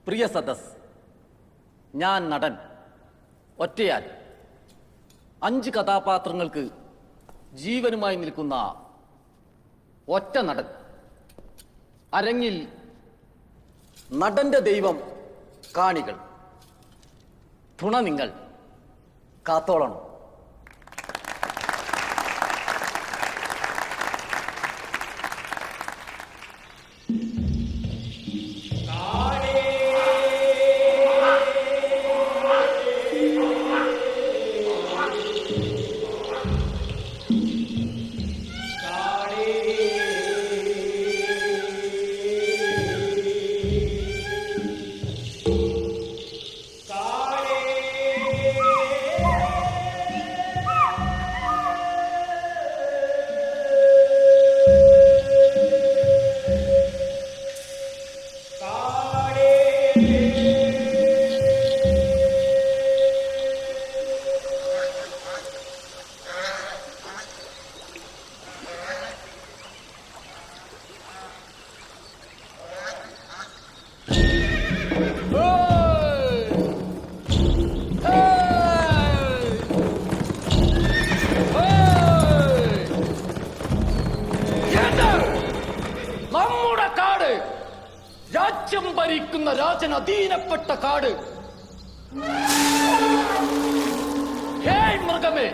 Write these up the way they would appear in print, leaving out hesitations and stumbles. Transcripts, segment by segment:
പ്രിയ സദസ്, ഞാൻ നടൻ ഒറ്റയാൻ 5 കഥാപാത്രങ്ങൾക്ക് ജീവനുമായി നിൽക്കുന്ന ഒറ്റ നടൻ. അരങ്ങിൽ നടന്റെ ദൈവം കാണികൾ, തുണ നിങ്ങൾ കാത്തോളണം. രാജ്യം ഭരിക്കുന്ന രാജനധീനപ്പെട്ട കാട്. ഹേയ് മൃഗമേ,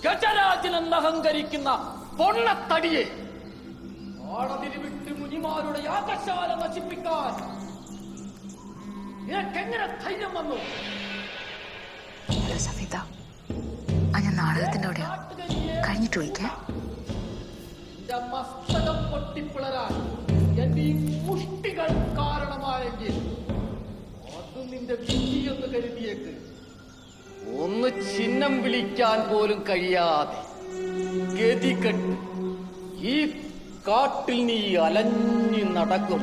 ഗജരാജനെന്ന് അഹങ്കരിക്കുന്ന പൊണ്ണത്തടിയെ, ആടതിരിവിട്ട് മുനിമാരുടെ യാഗശാല നശിപ്പിക്കാൻ നിനക്കെങ്ങനെ ധൈര്യം വന്നു? സവിത, ഞാൻ നാടകത്തിന്റെ അവിടെയാ കഴിഞ്ഞിട്ട് വിളിക്കാം. മസ്തകം പൊട്ടിപ്പിളരാൻ എന്റെ ഈ മുഷ്ടികൾ കാരണമായെങ്കിൽ അത് നിന്റെ വിധിയെന്ന് കരുതിയേക്ക്. ഒന്ന് ചിഹ്നം വിളിക്കാൻ പോലും കഴിയാതെ ഗതികെട്ട് ഈ കാട്ടിൽ നീ അലഞ്ഞു നടക്കും.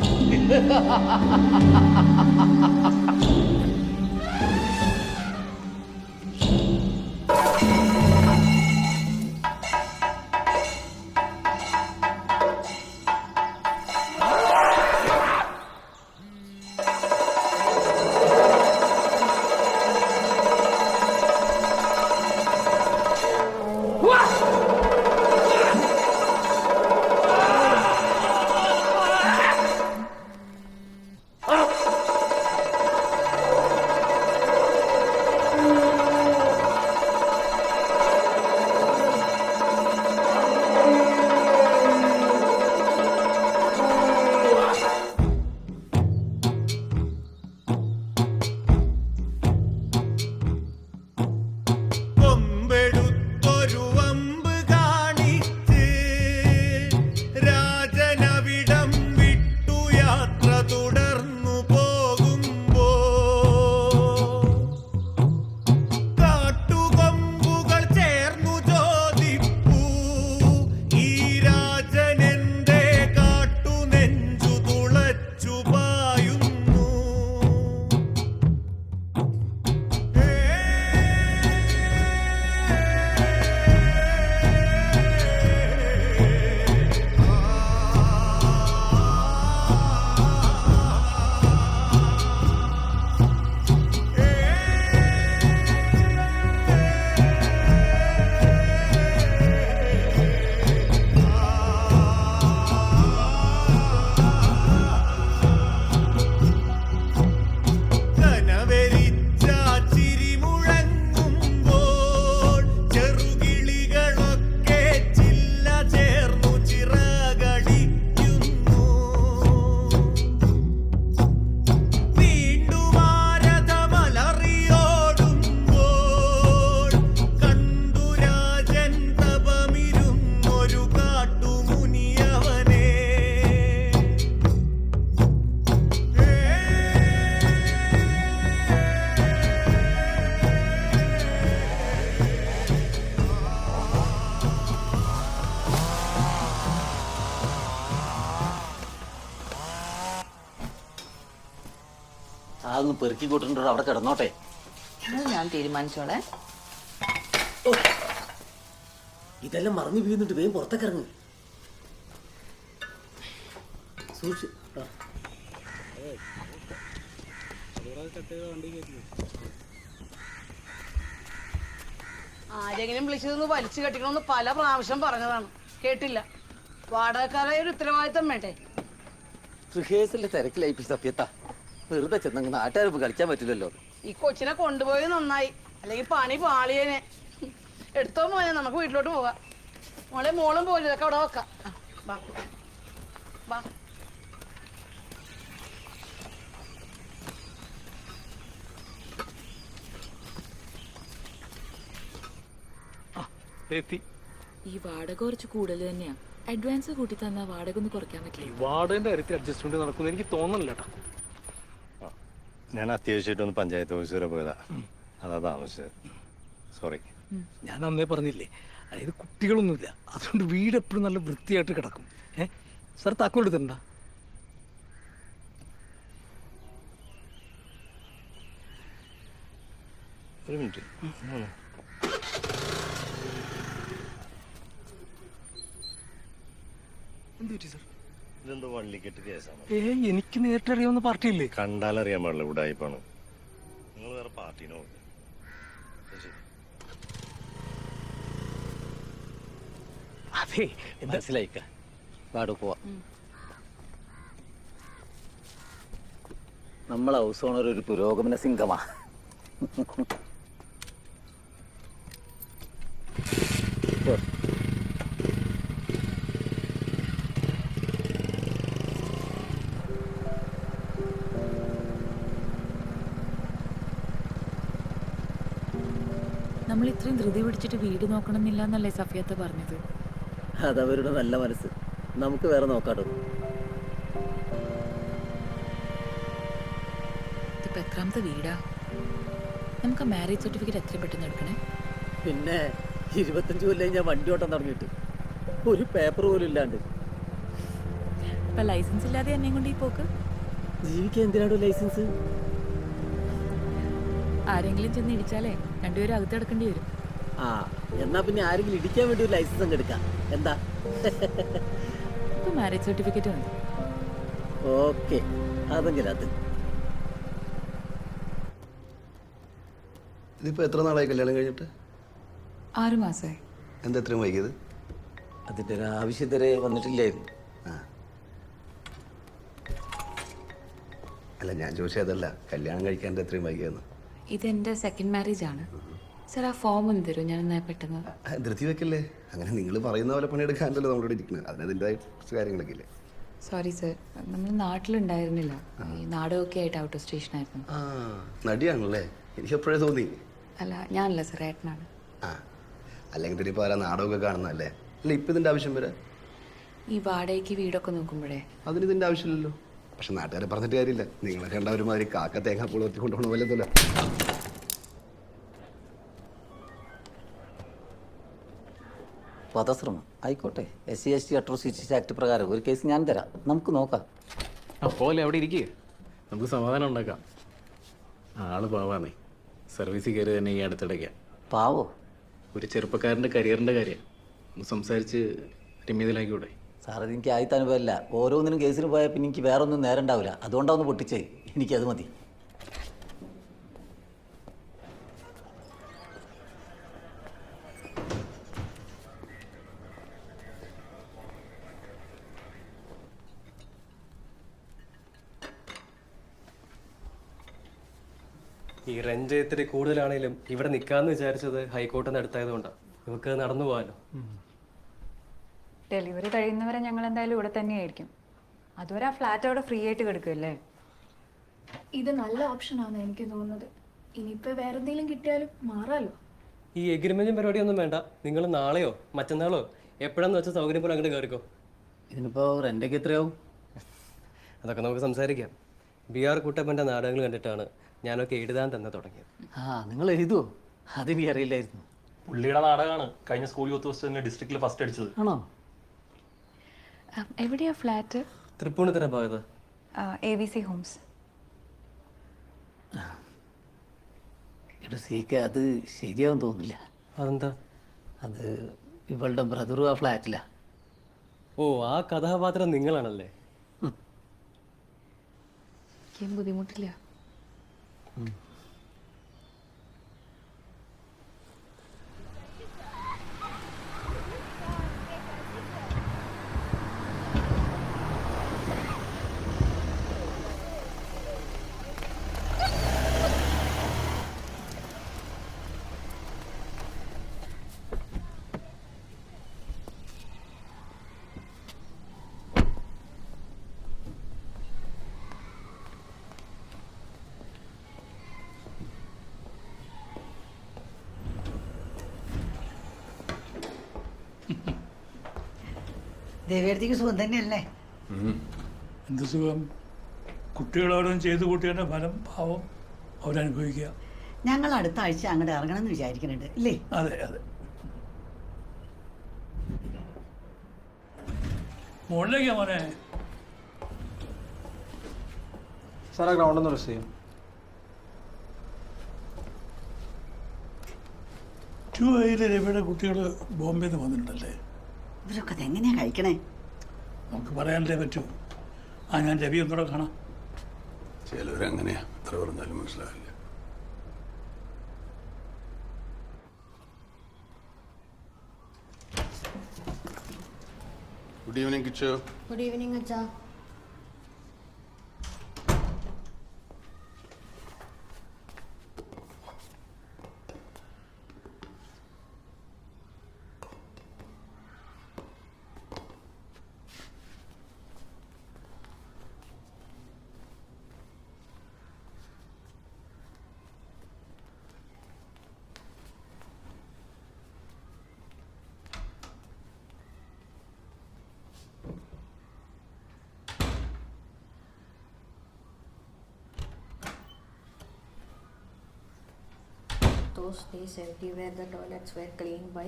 അതൊന്ന് പെറുക്കി കൂട്ടുണ്ടോ, അവിടെ കിടന്നോട്ടെ. ഞാൻ തീരുമാനിച്ചോളെ. ഇതെല്ലാം മറന്നു വീഴുന്നുണ്ട്, വേഗം പുറത്തേക്ക് ഇറങ്ങി. ആരെങ്കിലും വിളിച്ചതൊന്ന് വലിച്ചു കെട്ടിക്കണമെന്ന് പല പ്രാവശ്യം പറഞ്ഞതാണ്, കേട്ടില്ല. വാടകക്കാരായ ഒരു ഉത്തരവാദിത്തം വേണ്ടേ? റിഹേഴ്സലിന്റെ തിരക്കിലായി സത്യത്താ. വെറുതെ ചെന്നങ്ങ് നാട്ടുകാർക്ക് കളിക്കാൻ പറ്റില്ലല്ലോ. ഈ കൊച്ചിനെ കൊണ്ടുപോയത് നന്നായി, അല്ലെങ്കിൽ പണി പാളിയേനെ. എടുത്തോ മോനെ, നമുക്ക് വീട്ടിലോട്ട് പോവാം. മോളെ മോളും പോലും ഇതൊക്കെ അവിടെ വെക്കാം. വാ വാ. ഈ വാടക കുറച്ച് കൂടുതൽ തന്നെയാ. അഡ്വാൻസ് കൂട്ടി തന്നാ വാടക ഒന്ന് കുറയ്ക്കാൻ പറ്റില്ല. വാർഡിന്റെ കാര്യത്തിൽ അഡ്ജസ്റ്റ്മെന്റ് നടക്കുന്ന എനിക്ക് തോന്നുന്നില്ല കേട്ടോ. ഞാൻ അത്യാവശ്യമായിട്ടൊന്ന് പഞ്ചായത്ത് ഓഫീസ് വരെ പോയതാ, അതാ താമസിച്ചത്. സോറി. ഞാൻ അന്നേ പറഞ്ഞില്ലേ, അതായത് കുട്ടികളൊന്നുമില്ല, അതുകൊണ്ട് വീട് എപ്പോഴും നല്ല വൃത്തിയായിട്ട് കിടക്കും. സാർ താക്കോൽ എടുത്തിട്ടുണ്ട? ഒരു മിനിറ്റ്. ഇതെന്തോ വള്ളിക്കെട്ട് കേസാണ്. എനിക്ക് നേരിട്ട് അറിയാവുന്ന പാർട്ടിയില്ലേ? കണ്ടാലറിയാൻ പാടില്ല, ഉടായിപ്പാണ്. നിങ്ങൾ വേറെ പാർട്ടീനോ? അതെ, മനസ്സിലായിക്ക. പാട് പോവാ. നമ്മളെ ഹൗസ് ഓണർ ഒരു പുരോഗമന സിംഗമാ. നമ്മൾ ഇത്രയും ധൃതി പിടിച്ചിട്ട് വീട് നോക്കണമെന്നില്ല എന്നല്ലേ സഫിയത്ത് പറഞ്ഞത്? അതവരുടെ നല്ല മനസ്സ്. നമുക്ക് വേറെ നോക്കാട്ടോ. ഇതിപ്പോ എത്രാമത്തെ വീടാ? നമുക്ക് മാരേജ് സർട്ടിഫിക്കറ്റ് എത്രയും പെട്ടെന്ന് എടുക്കണേ. പിന്നെ 25 കൊല്ലം ഞാൻ വണ്ടി ഓട്ടം തുടങ്ങിയിട്ട് ഒരു പേപ്പർ പോലും ഇല്ലാണ്ട്. ഇപ്പൊ ലൈസൻസ് ഇല്ലാതെ എന്നെയും കൊണ്ട് ഈ പോക്ക്? ജീവിക്കാൻ എന്തിനാണോ ലൈസൻസ്? ആരെങ്കിലും ചെന്ന് ഇടിച്ചാലേ രണ്ടുപേരും അകത്ത് കിടക്കേണ്ടി വരും. ആ, എന്നാ പിന്നെ ആരെങ്കിലും ഇടിക്കാൻ വേണ്ടി ഒരു ലൈസൻസ് അങ്ങ് എടുക്കാം. എന്താ? ഇപ്പൊ മാരേജ് സർട്ടിഫിക്കറ്റ് മതി. ഓക്കെ, അതെങ്കിലും അത്. ഇതിപ്പോൾ എത്ര നാളായി കല്യാണം കഴിഞ്ഞിട്ട്? 6 മാസമായി. എന്താ എത്രയും വൈകിയത്? അതിന്റെ ഒരു ആവശ്യം ഇതുവരെ വന്നിട്ടില്ലായിരുന്നു. അല്ല, ഞാൻ ചോദിച്ചത് അതല്ല, കല്യാണം കഴിക്കാൻ എന്താ എത്രയും വൈകിയെന്ന്. ഇതെന്റെ സെക്കൻഡ് മാരേജ് ആണ് സർ. ആ ഫോം ഒന്ന് തരും, ഞാൻ എന്നാ പെട്ടെന്ന്. ധൃതി വെക്കല്ലേ, അങ്ങനെ നിങ്ങൾ പറയുന്ന പോലെ പണിയെടുക്കാനല്ലോ നമ്മളിവിടെ ഇരിക്കുന്നത്. അതിനതിൻ്റെതായ കുറച്ച് കാര്യങ്ങളൊക്കെ ഇല്ലേ? സോറി സർ, നമ്മൾ നാട്ടിലുണ്ടായിരുന്നില്ല. ഈ നാടകമൊക്കെ ആയിട്ട് ഔട്ട് ഓഫ് സ്റ്റേഷൻ ആയിരുന്നു. ആ, നടിയാണല്ലേ? എനിക്ക് എപ്പോഴേ തോന്നി. അല്ല, ഞാനല്ല സർ, ഏട്ടനാണ്. ആ, അല്ലെങ്കിൽ പിന്നെ ഇപ്പോൾ ആരാ നാടകമൊക്കെ കാണുന്നതല്ലേ? അല്ല, ഇപ്പം ഇതിൻ്റെ ആവശ്യം വരെ? ഈ വാടകയ്ക്ക് വീടൊക്കെ നോക്കുമ്പോഴേ അതിന് ഇതിൻ്റെ ആവശ്യമില്ലല്ലോ. പക്ഷെ നാട്ടുകാരെ പറഞ്ഞിട്ട് കാര്യമില്ല. നിങ്ങളെ കണ്ട ഒരുമാതിരി കാക്ക തേങ്ങാപ്പൂൾ ഒത്തി കൊണ്ടുപോകണ വല്ലതല്ല. വധശ്രമം ആയിക്കോട്ടെ. SC/ST അട്രോസിറ്റീസ് ആക്ട് പ്രകാരം ഒരു കേസ് ഞാൻ തരാം, നമുക്ക് നോക്കാം. അപ്പോലെ അവിടെ ഇരിക്കുക, നമുക്ക് സമാധാനം ഉണ്ടാക്കാം. ആള് പാവാന്നേ, സർവീസിൽ കയറി തന്നെ ഈ അടുത്തിടയ്ക്കാം. പാവോ? ഒരു ചെറുപ്പക്കാരൻ്റെ കരിയറിൻ്റെ കാര്യം ഒന്ന് സംസാരിച്ച് രമ്യതയിലാക്കിക്കൂടെ? സാർ, എനിക്ക് ആദ്യത്തെ അനുഭവമല്ല. ഓരോന്നിനും കേസിന് പോയാൽ പിന്നെ എനിക്ക് വേറെ ഒന്നും നേരം ഉണ്ടാവില്ല. അതുകൊണ്ടാണ് പൊട്ടിച്ചേ. എനിക്കത് മതി. ഈ റെന്റ് ഇത്തിരി കൂടുതലാണെങ്കിലും ഇവിടെ നിൽക്കാന്ന് വിചാരിച്ചത് ഹൈക്കോർട്ടിൽ നിന്ന് അടുത്തായത് കൊണ്ടാണ്. നമുക്ക് നടന്നു പോകാലോ. ഡെലിവറി കഴിയുന്നവരെ ഞങ്ങൾ എന്തായാലും ഇവിടെ തന്നെയായിരിക്കും. അതുവരെ ആ ഫ്ലാറ്റ് അവിടെ ഫ്രീ ആയിട്ട് കിടക്കുമല്ലേ? ഇത് നല്ല ഓപ്ഷനാണ് എനിക്ക് തോന്നുന്നത്. ഇനിയിപ്പോൾ വേറെ എന്തെങ്കിലും കിട്ടിയാലും മാറാലോ. ഈ എഗ്രിമെന്റും പരിപാടിയൊന്നും വേണ്ട. നിങ്ങൾ നാളെയോ മറ്റന്നാളോ എപ്പോഴാന്ന് വെച്ചാൽ സൗകര്യം പോലെ അങ്ങോട്ട് കയറിക്കോ. ഇതിനിപ്പോൾ റെൻ്റൊക്കെ എത്രയാവും? അതൊക്കെ നമുക്ക് സംസാരിക്കാം. BR കുട്ടപ്പൻ്റെ നാടകങ്ങൾ കണ്ടിട്ടാണ് ഞാനൊക്കെ എഴുതാൻ തന്നെ തുടങ്ങിയത്. ആ, നിങ്ങൾ എഴുതുമോ? അതെനിക്ക് അറിയില്ലായിരുന്നു. പുള്ളിയുടെ നാടകമാണ് കഴിഞ്ഞ സ്കൂൾ യൂത്ത് ഫെസ്റ്റിവലിന് ഡിസ്ട്രിക്റ്റിൽ ഫസ്റ്റ് അടിച്ചത്. ആണോ? എവിടെയാ ഫ്ലാറ്റ്? തൃപ്പൂണിത്തുറ ഭാഗത്ത് ABC ഹോംസ്. എടാ സീക്ക്, അത് ശരിയാവും തോന്നില്ല. അതെന്താ? അത് ഇവളുടെ ബ്രദറും ആ ഫ്ലാറ്റിലാ. ഓ, ആ കഥാപാത്രം നിങ്ങളാണല്ലേ? എനിക്കും ബുദ്ധിമുട്ടില്ല. ദേവേടത്തേക്ക് സുഖം തന്നെയല്ലേ? എന്ത് സുഖം? കുട്ടികളോടും ചെയ്തു കൂട്ടിയതിൻ്റെ ഫലം പാവം അവരനുഭവിക്കുക. ഞങ്ങൾ അടുത്ത ആഴ്ച അങ്ങോട്ട് ഇറങ്ങണം എന്ന് വിചാരിക്കുന്നുണ്ട് ഇല്ലേ? അതെ അതെ. മുകളിലേക്കാ മോനെ. സാർ ആ ഗ്രൗണ്ട് ഒന്ന് റെസ്റ്റ് ചെയ്യാം. 2A രവിയുടെ കുട്ടികൾ ബോംബെയിൽ നിന്ന് വന്നിട്ടുണ്ടല്ലേ? ഇവരൊക്കെ അതെങ്ങനെയാ കഴിക്കണേ? നമുക്ക് പറയാനല്ലേ പറ്റൂ. ഞാൻ രവി ഒന്നുകൂടെ കാണാം. ചിലവരങ്ങനെയാ, എത്ര പറഞ്ഞാലും മനസ്സിലാവില്ല. Good evening Kichu. Good evening അച്ഛാ. Those days everywhere the toilets were cleaned by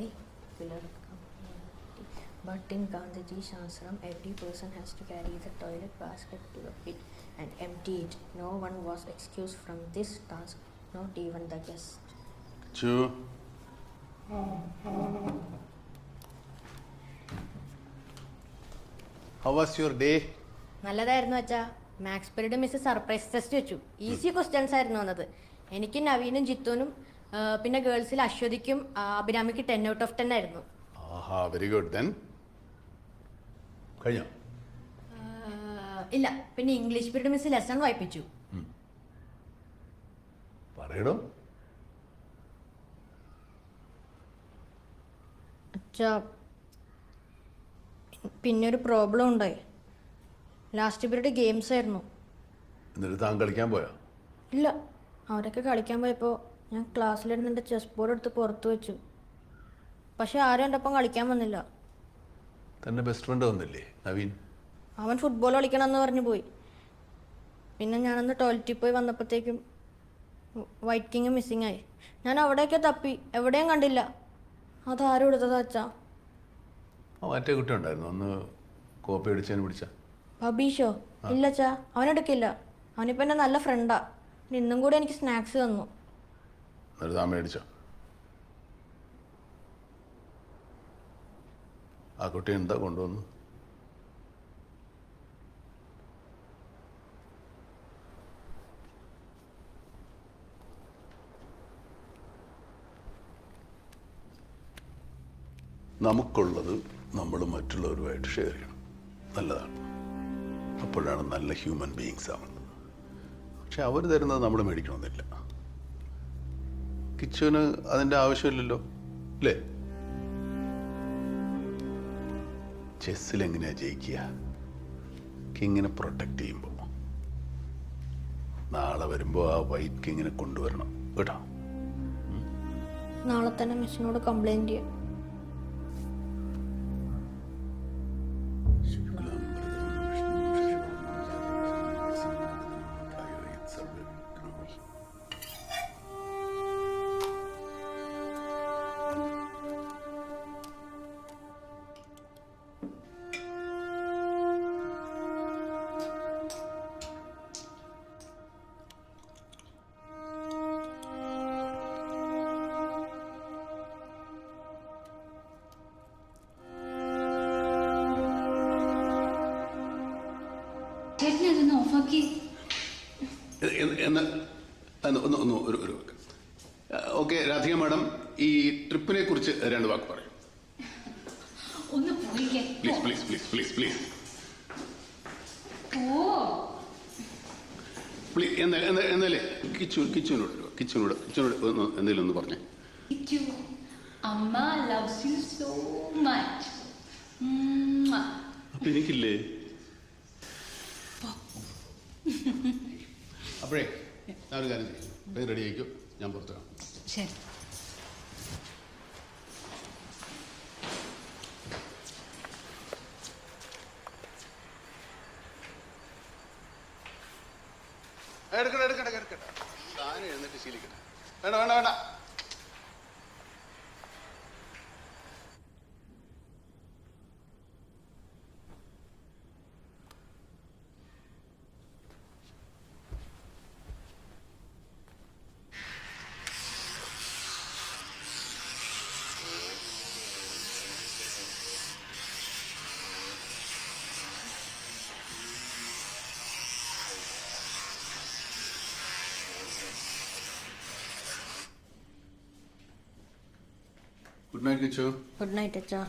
pillar community. But in Gandhiji's ashram, every person has to carry the toilet basket to the pit and empty it. No one was excused from this task, not even the guest. Kichu, how was your day? നല്ലതായിരുന്നു അച്ഛാ. Maths period miss surprise test വെച്ചു. Easy questions ആയിരുന്നു വന്നത്. എനിക്ക് നവീനും ജിത്തുനും പിന്നെ ഗേൾസിൽ അശ്വതിക്കും അഭിരാമിക്ക് 10 out of 10 ആയിരുന്നു. ആഹാ, very good. Then കഴിഞ്ഞോ? ഇല്ല, പിന്നെ ഇംഗ്ലീഷ് പീരീഡ് മിസ് ലെസൺ വായിപ്പിച്ചു. പറയടോ. അച്ഛാ, പിന്നെ ഒരു പ്രോബ്ലം ഉണ്ടായി. ലാസ്റ്റ് പീരീഡ് ഗെയിംസ് ആയിരുന്നു. എന്നിട്ട് താൻ കളിക്കാൻ പോയോ? ഇല്ല, അവരൊക്കെ കളിക്കാൻ പോയപ്പോൾ ഞാൻ ക്ലാസ്സിലിരുന്ന് എൻ്റെ ചെസ് ബോർഡ് എടുത്ത് പുറത്ത് വെച്ചു. പക്ഷെ ആരും എൻ്റെ ഒപ്പം കളിക്കാൻ വന്നില്ല. തൻ്റെ ബെസ്റ്റ് ഫ്രണ്ട് വന്നില്ലേ നവീൻ? അവൻ ഫുട്ബോൾ കളിക്കണമെന്ന് പറഞ്ഞു പോയി. പിന്നെ ഞാനന്ന് ടോയ്ലറ്റിൽ പോയി വന്നപ്പോഴത്തേക്കും വൈറ്റ് കിങ് മിസ്സിങ് ആയി. ഞാൻ അവിടെയൊക്കെ തപ്പി, എവിടെയും കണ്ടില്ല. അതാരും എടുത്തതാ അച്ഛാ. മറ്റേ കുട്ടി ഉണ്ടായിരുന്നു, ഒന്ന് കോപ്പി അടിച്ചതിന് പിടിച്ച അബീഷോ? ഇല്ല അച്ഛാ, അവനെടുക്കില്ല. അവനിപ്പോൾ എൻ്റെ നല്ല ഫ്രണ്ടാ. ഇന്നും കൂടി എനിക്ക് സ്നാക്സ് തന്നു. എന്നിട്ട് താൻ മേടിച്ചോ? ആ കുട്ടി എന്താ കൊണ്ടുവന്നു? നമുക്കുള്ളത് നമ്മൾ മറ്റുള്ളവരുമായിട്ട് ഷെയർ ചെയ്യണം. നല്ലതാണ്. അപ്പോഴാണ് നല്ല ഹ്യൂമൻ ബീയിങ്സ് ആവുന്നത്. പക്ഷെ അവർ തരുന്നത് നമ്മൾ മേടിക്കണമെന്നില്ല. കിച്ചുവിന് അതിൻ്റെ ആവശ്യമില്ലല്ലോ, അല്ലേ? ചെസ്സിൽ എങ്ങനെയാ ജയിക്കുക? കിങ്ങിനെ പ്രൊട്ടക്റ്റ് ചെയ്യുമ്പോൾ. നാളെ വരുമ്പോൾ ആ വൈറ്റ് കിങ്ങിനെ കൊണ്ടുവരണം കേട്ടോ. നാളെ തന്നെ മിസ്സിനോട് കംപ്ലൈൻറ്റ് ചെയ്യാം. ഒരു ഓക്കെ, രാധിക മാഡം ഈ ട്രിപ്പിനെ കുറിച്ച് 2 വാക്ക് പറയും. ഒന്ന് പോയിക്കേ. Please please please please please please. എന്നാലേ കിച്ചുനോട് എന്തെങ്കിലും ഒന്ന് പറഞ്ഞേ. അമ്മ loves you so much. അപ്പൊ എനിക്കില്ലേ? അപ്പോഴേ ഞാനൊരു കാര്യം ചെയ്യും, റെഡി ആയിക്കോ, ഞാൻ പുറത്ത് കാണാം. ശരി. എടുക്കട്ടെ താനെ എഴുന്നിട്ട് ശീലിക്കട്ടെ. വേണ്ട. Good night Kichu. Good night അച്ഛാ.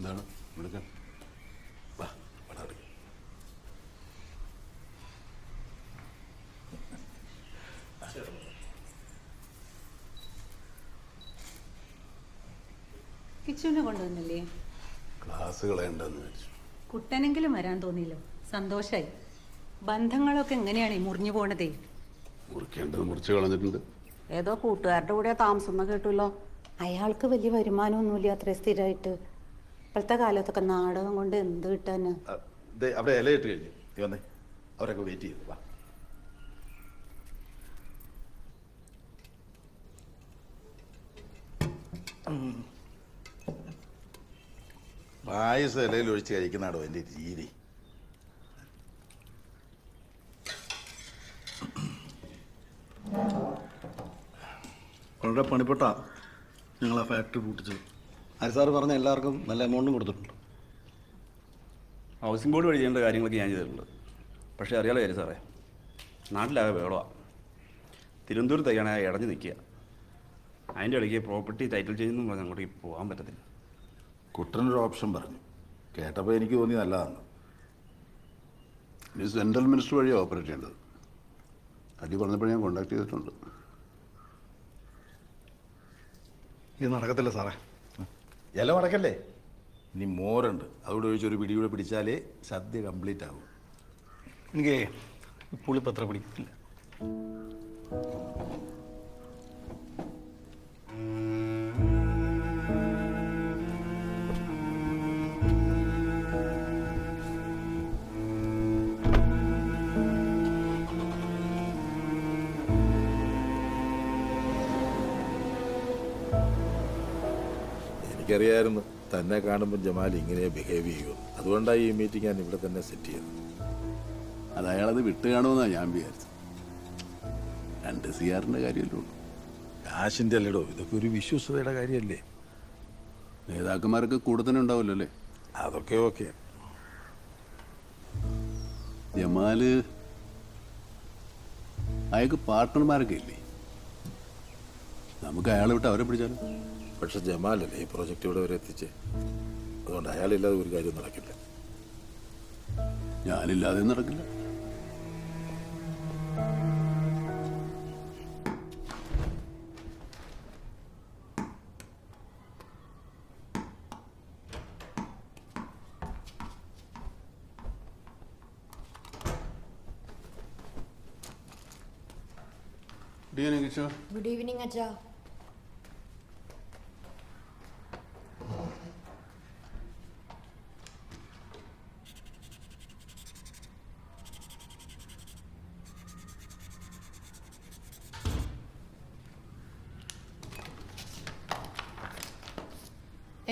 എന്താണ് വിളിക്കാൻ? വാ വടാ. കിച്ചുവിനെ കൊണ്ടുവന്നില്ലേ? ക്ലാസ് കളയണ്ടെന്ന് വെച്ചു. കുട്ടനെങ്കിലും വരാൻ തോന്നിയില്ലോ, സന്തോഷായി. ബന്ധങ്ങളൊക്കെ എങ്ങനെയാണ് മുറിഞ്ഞു പോണതേ? മുറിക്കേണ്ടത് മുറിച്ച് കളഞ്ഞിട്ടുണ്ട്. ഏതോ കൂട്ടുകാരുടെ കൂടെ താമസം കേട്ടുല്ലോ. അയാൾക്ക് വലിയ വരുമാനമൊന്നുമില്ല അത്ര സ്ഥിരമായിട്ട്. ഇപ്പോഴത്തെ കാലത്തൊക്കെ നാടകം കൊണ്ട് എന്ത് കിട്ടാന്? അവിടെ ഇലയിട്ട് കഴിഞ്ഞു. വന്നേ, അവരൊക്കെ വെയിറ്റ് ചെയ്തു. വാ. പായസം ഇലയിൽ ഒഴിച്ച് കഴിക്കുന്നാടോ എൻ്റെ രീതി. വളരെ പണിപ്പെട്ടാ ഞങ്ങൾ ആ ഫാക്ടറി പൂട്ടിച്ചത്. ഹരിസാറ് പറഞ്ഞ എല്ലാവർക്കും നല്ല എമൗണ്ടും കൊടുത്തിട്ടുണ്ട്. ഹൗസിംഗ് ബോർഡ് വഴി ചെയ്യേണ്ട കാര്യങ്ങളൊക്കെ ഞാൻ ചെയ്തിട്ടുണ്ട്. പക്ഷേ അറിയാലോ ഹരി സാറേ, നാട്ടിലാകെ വേളമാണ്. തിരുവനന്തപുരത്തേക്കാണ് ഇടഞ്ഞു നിൽക്കുക. അതിൻ്റെ ഇടയ്ക്ക് പ്രോപ്പർട്ടി ടൈറ്റിൽ ചെയ്യുന്നു പറഞ്ഞാൽ അങ്ങോട്ടേക്ക് പോകാൻ പറ്റത്തില്ല. കുട്ടനൊരു ഓപ്ഷൻ പറഞ്ഞു, കേട്ടപ്പോൾ എനിക്ക് തോന്നി നല്ലതാണ്. ഇനി സെൻട്രൽ മിനിസ്റ്റർ വഴിയാണ് ഓപ്പറേറ്റ് ചെയ്യേണ്ടത്. അടി പറഞ്ഞപ്പോൾ ഞാൻ കോണ്ടാക്ട് ചെയ്തിട്ടുണ്ട്. ഇത് നടക്കത്തില്ല സാറേ. ഇല മടക്കല്ലേ, ഇനി മോരുണ്ട്, അതോടെ ഒഴിച്ചൊരു പിടികൂടെ പിടിച്ചാലേ സദ്യ കംപ്ലീറ്റ് ആകും. എനിക്ക് പുളിപ്പത്ര പിടിക്കില്ല. എനിക്കറിയായിരുന്നു തന്നെ കാണുമ്പോൾ ജമാൽ ഇങ്ങനെ ബിഹേവ് ചെയ്യും. അതുകൊണ്ടാണ് ഈ മീറ്റിംഗ് ഞാൻ ഇവിടെ തന്നെ സെറ്റ് ചെയ്തത്. അത് അയാളത് വിട്ട് കാണുമെന്നാണ് ഞാൻ വിചാരിച്ചത്. 2 CR കാര്യമല്ലേ ഉള്ളൂ. കാശിൻ്റെ അല്ലേടോ, ഇതൊക്കെ ഒരു വിശ്വസതയുടെ കാര്യമല്ലേ. നേതാക്കന്മാരൊക്കെ കൂടെ തന്നെ ഉണ്ടാവുമല്ലോ അല്ലേ? അതൊക്കെ ഓക്കെ. ജമാല് അയാൾക്ക് പാർട്ട്ണർമാരൊക്കെ ഇല്ലേ? നമുക്ക് അയാളെ വിട്ട് അവരെ പിടിച്ചാലോ? പക്ഷെ ജമാലല്ലേ ഈ പ്രോജക്റ്റ് ഇവിടെ വരെ എത്തിച്ച്. അതുകൊണ്ട് അയാളില്ലാതെ ഒരു കാര്യം നടക്കില്ല. ഞാനില്ലാതെ നടക്കില്ല. Good evening, Acha.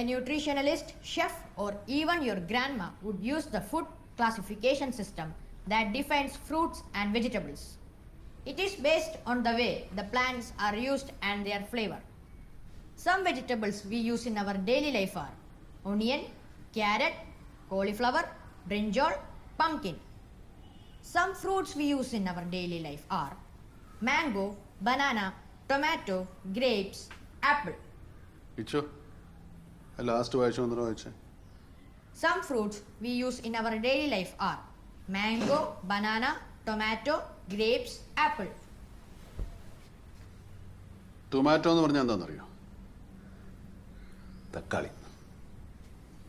A nutritionalist, chef, or even your grandma would use the food classification system that defines fruits and vegetables. It is based on the way the plants are used and their flavor. Some vegetables we use in our daily life are onion, carrot, cauliflower, brinjal, pumpkin. Some fruits we use in our daily life are mango, banana, tomato, grapes, apple. Last വായിച്ചു വന്നോ വായിച്ചേ? Some fruits we use in our daily life are mango, banana, tomato, grapes, apple. Tomato എന്ന് പറഞ്ഞാൽ എന്താണെന്നറിയോ? തക്കാളി.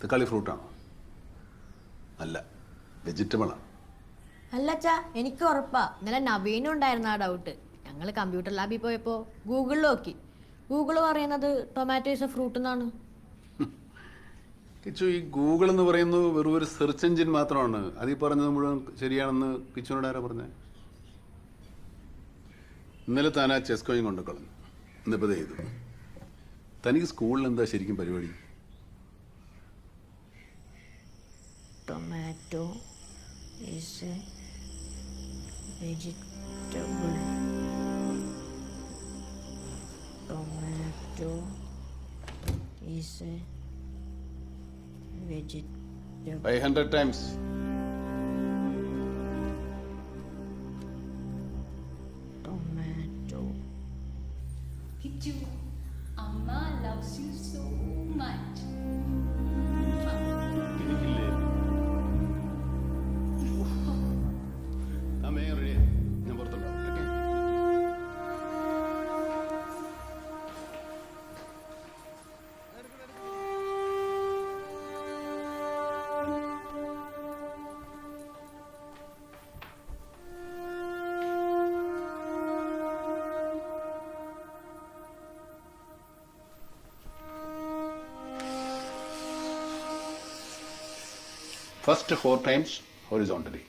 തക്കാളി ഫ്രൂട്ടാണോ? അല്ല, വെജിറ്റബിളാണ്. അല്ലച്ചാ, എനിക്ക് ഉറപ്പാ. ഇന്നലെ നവീനും ഉണ്ടായിരുന്ന ആ ഡൗട്ട്. ഞങ്ങൾ കമ്പ്യൂട്ടർ ലാബിൽ പോയപ്പോൾ ഗൂഗിളിൽ നോക്കി. ഗൂഗിൾ പറയുന്നത് ടൊമാറ്റോ ഇസ് എ ഫ്രൂട്ട് എന്നാണ്. കിച്ചു, ഈ ഗൂഗിൾ എന്ന് പറയുന്നത് വെറും ഒരു സെർച്ച് എഞ്ചിൻ മാത്രമാണ്. അതിൽ പറഞ്ഞത് മുഴുവൻ ശരിയാണെന്ന് കിച്ചുവിനോട് ആരാ പറഞ്ഞത്? ഇന്നലെ താൻ ആ ചെസ് കോയിൻ കൊണ്ട് കളഞ്ഞു. ഇന്നിപ്പോൾ ചെയ്തു. തനിക്ക് സ്കൂളിൽ എന്താ ശരിക്കും പരിപാടി? Tomato is A vegetable. Tomato is A vegetable. By 100 times. Tomato. Kichu, Amma loves you so much. ഞാൻ പുറത്തുണ്ടാവും. First 4 times horizontally,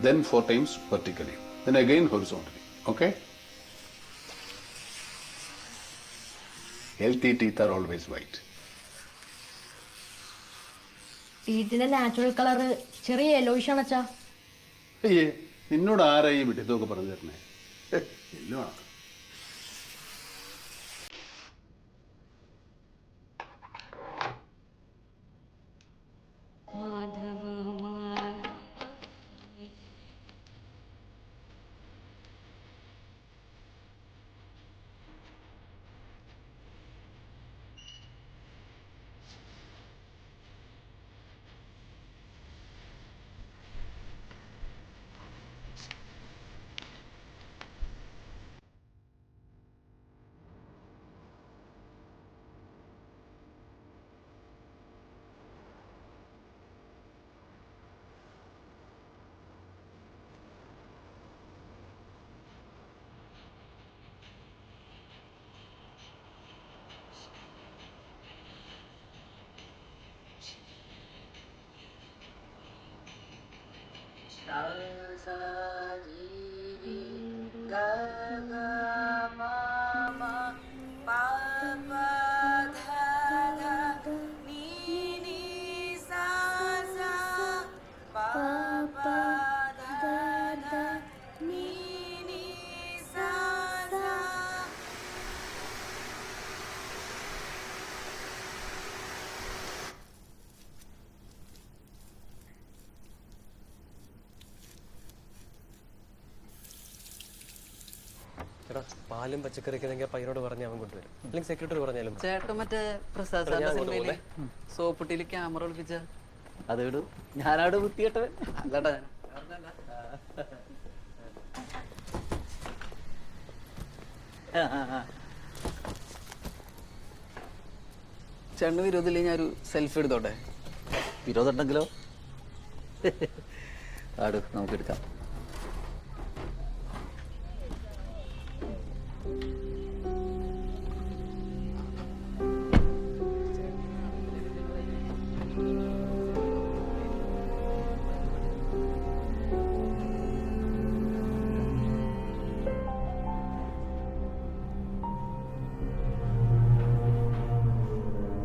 then 4 times vertically, then again horizontally. Okay? Healthy teeth are always white. വീട്ടിലെ natural colour ചെറിയ yellowish ആണ് അച്ഛാ. അയ്യേ, നിന്നോട് ആരാ ഈ വിട്ടിത്തൊക്കെ പറഞ്ഞു തരണേ? എല്ലോ ആണ്. എടാ പാലും പച്ചക്കറിക്ക് പയ്യനോട് പറഞ്ഞ് അവൻ കൊണ്ടുവരും, അല്ലെങ്കിൽ സെക്രട്ടറി പറഞ്ഞാലും മതി. ചേട്ടൻ മറ്റേ പ്രസാദ് ഞാൻ സാറിന്റെ അങ്ങോട്ട് സിനിമയിലെ സോപ്പിട്ടിയിൽ ക്യാമറ ഒളിപ്പിച്ച അത് വിടും. ഞാനവിടെ വൃത്തികെട്ടവൻ അല്ലടാ. ചേട്ടന് വിരോധമില്ലേ ഞാനൊരു സെൽഫി എടുത്തോട്ടെ? വിരോധം ഉണ്ടെങ്കിലോ? ആട് നമുക്ക് എടുക്കാം.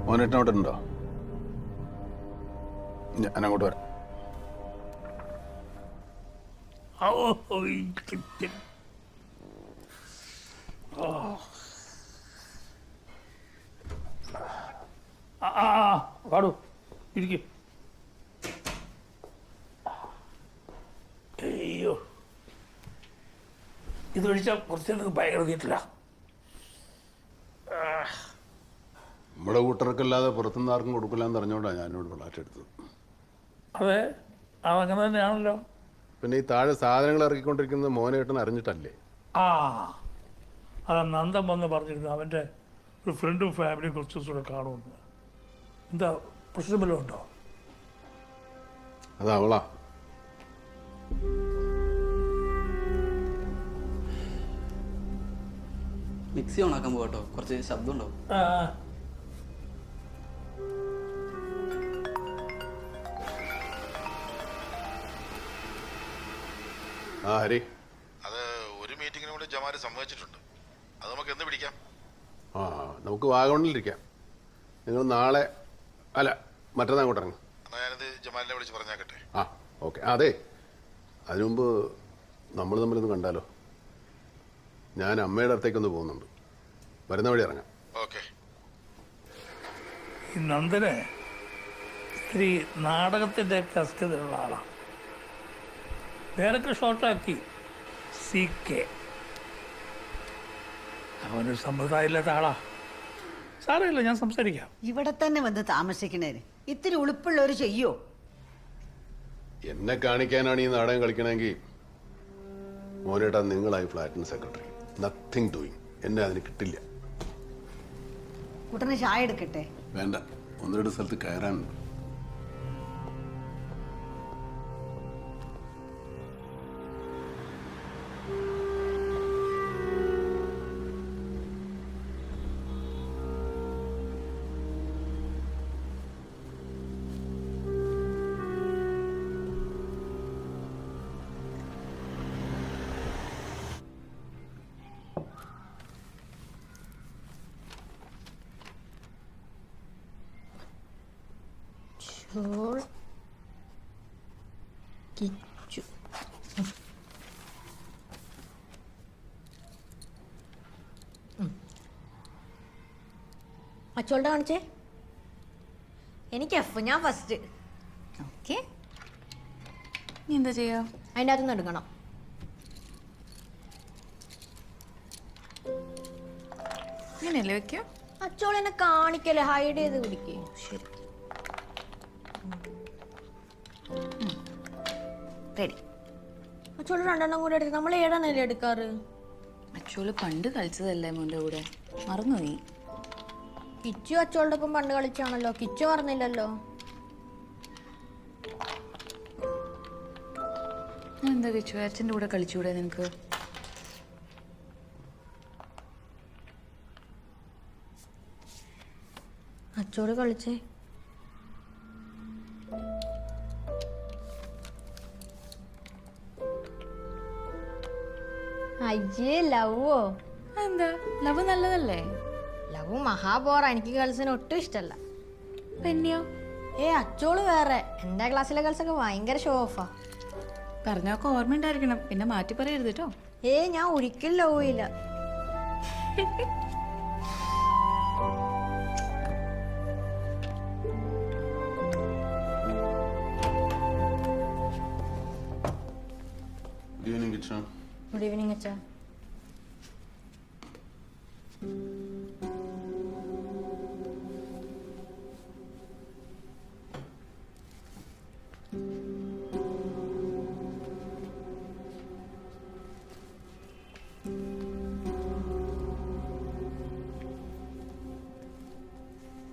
മോനേട്ടനോട്ട് ഉണ്ടോ? ഞാനങ്ങോട്ട് വരാം. പാടൂ, ഇരിക്കും. അയ്യോ, ഇത് കഴിച്ചാൽ കുറച്ച് ഭയങ്കര തീറ്റില്ല. നമ്മുടെ കൂട്ടർക്കല്ലാതെ പുറത്തുനിന്ന് ആർക്കും കൊടുക്കില്ല എന്ന് അറിഞ്ഞുകൊണ്ടാണ് ഞാനിവിടെ ഫ്ലാറ്റ് എടുത്തത്. അതെ, അതങ്ങനെ തന്നെയാണല്ലോ. പിന്നെ ഈ താഴെ സാധനങ്ങൾ ഇറക്കിക്കൊണ്ടിരിക്കുന്നത് മോനേട്ടൻ അറിഞ്ഞിട്ടല്ലേ? ആ, അത് നന്ദൻ വന്ന് പറഞ്ഞിരുന്നു അവൻ്റെ ഒരു ഫ്രണ്ടും ഫാമിലിയും കുറച്ച് ദിവസം കാണുമെന്ന്. എന്താ പ്രശ്നം വല്ലതും ഉണ്ടോ? അത് അവളാ. മിക്സി ഓണാക്കാൻ പോകട്ടോ, കുറച്ച് ശബ്ദം ഉണ്ടാവും. ആ ഹരി, അത് ഒരു മീറ്റിങ്ങിനും കൂടി ജമാല് സമ്മതിച്ചിട്ടുണ്ട്. അത് നമുക്ക് എന്ന് പിടിക്കാം? ആ നമുക്ക് വാഗമണിലിരിക്കാം. നിങ്ങൾ നാളെ അല്ല മറ്റന്നാൾ അങ്ങോട്ട് ഇറങ്ങും. എന്നാൽ ഞാനിത് ജമാലിനെ വിളിച്ച് പറഞ്ഞേക്കട്ടെ. ആ ഓക്കെ. അതെ, അതിനു മുമ്പ് നമ്മൾ തമ്മിലൊന്ന് കണ്ടാലോ? ഞാൻ അമ്മയുടെ അടുത്തേക്കൊന്ന് പോകുന്നുണ്ട്. വരുന്ന വഴി ഇറങ്ങാം. ഓക്കെ. ഈ നന്ദന് ഇത്തിരി നാടകത്തിൻ്റെ കസ്കതയുള്ള ആളാണ്. പേരൊക്കെ ഷോർട്ടാക്കി CK. അവനൊരു സമ്പ്രദായം ഇല്ലാത്ത ആളാ. സാരമില്ല, ഞാൻ സംസാരിക്കാം. ഇവിടെ തന്നെ വന്ന് താമസിക്കണേന് ഇത്തിരി ഉളുപ്പുള്ളവർ ചെയ്യോ? എന്നെ കാണിക്കാനാണ് ഈ നാടകം കളിക്കണമെങ്കിൽ മോനേട്ടാ നിങ്ങളായി ഫ്ലാറ്റിന് സെക്രട്ടറി. Nothing doing. എന്നെ അതിന് കിട്ടില്ല. കുട്ടന് ചായ എടുക്കട്ടെ? വേണ്ട, ഒന്ന് രണ്ട് സ്ഥലത്ത് കയറാനുണ്ട്. Sure. കിച്ചു. അച്ചോളുടെ കാണിച്ചേ. എനിക്ക് എഫ്, ഞാൻ ഫസ്റ്റ്. ഓക്കെ, നീ എന്താ ചെയ്യാ? അതിൻ്റെ അകത്തുനിന്ന് എടുക്കണം. ഇങ്ങനെയല്ലേ വെക്കോ? അച്ചോൾ എന്നെ കാണിക്കല്ലേ, ഹൈഡ് ചെയ്ത് പിടിക്കേ. ശരി, റെഡി. അച്ചോള് രണ്ടെണ്ണം കൂടെ എടുത്ത് നമ്മൾ ഏഴെണ്ണല്ലേ എടുക്കാറ്? അച്ചോള് പണ്ട് കളിച്ചതല്ലേ മോൻ്റെ കൂടെ, മറന്നു നീ? കിച്ചു അച്ചോളുടെ ഒപ്പം പണ്ട് കളിച്ചാണല്ലോ, കിച്ചു മറന്നില്ലല്ലോ. എന്താ കിച്ചു അച്ഛൻ്റെ കൂടെ കളിച്ചൂടെ നിനക്ക്? അച്ചോട് കളിച്ചേ. അയ്യേ, ലവോ? എന്താ ലവ് നല്ലതല്ലേ? ലവ് മഹാബോറ, എനിക്ക് ഗേൾസിന് ഒട്ടും ഇഷ്ടല്ല. പെണ്ണിയോ? അച്ചോള് വേറെ. എൻ്റെ ക്ലാസ്സിലെ ഗേൾസൊക്കെ ഭയങ്കര ഷോ ഓഫാ. പറഞ്ഞൊക്കെ ഓർമ്മയുണ്ടായിരിക്കണം, പിന്നെ മാറ്റി പറയരുത് കേട്ടോ. ഞാൻ ഒരിക്കലും ലവ് ചെയ്യില്ല. Good evening Kichu. Good evening അച്ഛാ.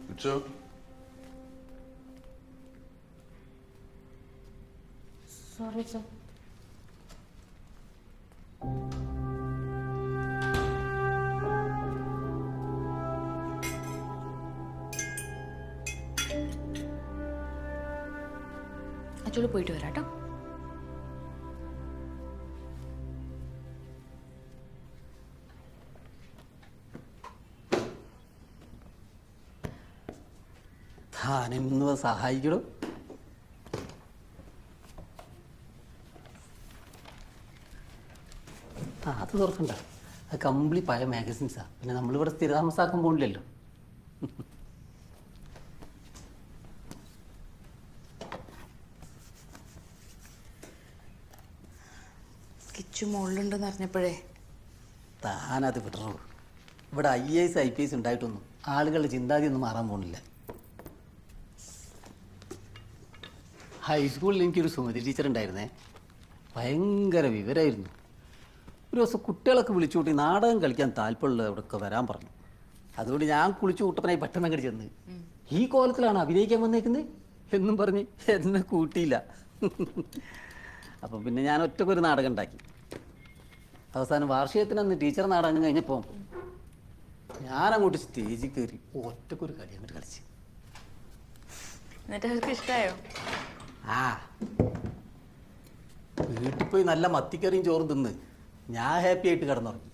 Kichu, sorry sir. അച്ചോള് പോയിട്ട് വരാം കേട്ടോ. താനെന്ന് സഹായിക്കണോ? അത് തുറക്കണ്ട, അത് കംപ്ലീറ്റ് പഴയ മാഗസിൻസാ. പിന്നെ നമ്മളിവിടെ സ്ഥിരതാമസാക്കാൻ പോണില്ലല്ലോ. കിച്ചു മുകളിലുണ്ടെന്ന് അറിഞ്ഞപ്പോഴേ താനത് വിടറോ. ഇവിടെ IAS IPS ഉണ്ടായിട്ടൊന്നും ആളുകളുടെ ചിന്താഗതി ഒന്നും മാറാൻ പോണില്ല. ഹൈസ്കൂളിൽ എനിക്കൊരു സുമതി ടീച്ചർ ഉണ്ടായിരുന്നേ, ഭയങ്കര വിവരമായിരുന്നു. ഒരു ദിവസം കുട്ടികളൊക്കെ വിളിച്ചുകൂട്ടി നാടകം കളിക്കാൻ താല്പര്യമുള്ള ഇവിടെയൊക്കെ വരാൻ പറഞ്ഞു. അതുകൊണ്ട് ഞാൻ കുളിച്ചു കൂട്ടപ്പനായി പെട്ടെന്ന് അങ്ങോട്ട് ചെന്ന്, ഈ കോലത്തിലാണ് അഭിനയിക്കാൻ വന്നേക്കുന്നത് എന്നും പറഞ്ഞ് എന്നെ കൂട്ടിയില്ല. അപ്പം പിന്നെ ഞാൻ ഒറ്റക്കൊരു നാടകം ഉണ്ടാക്കി. അവസാനം വാർഷികത്തിനന്ന് ടീച്ചർ നാടകം കഴിഞ്ഞപ്പോൾ ഞാനങ്ങോട്ട് സ്റ്റേജിൽ കയറി ഒറ്റക്കൊരു കളി അങ്ങോട്ട് കളിച്ച്. എന്നിട്ട് അവർക്ക് ഇഷ്ടമായോ? ആ, വീട്ടിൽ പോയി നല്ല മത്തിക്കറിയും ചോറും തിന്ന് ഞാൻ ഹാപ്പി ആയിട്ട് കിടന്നുറങ്ങി.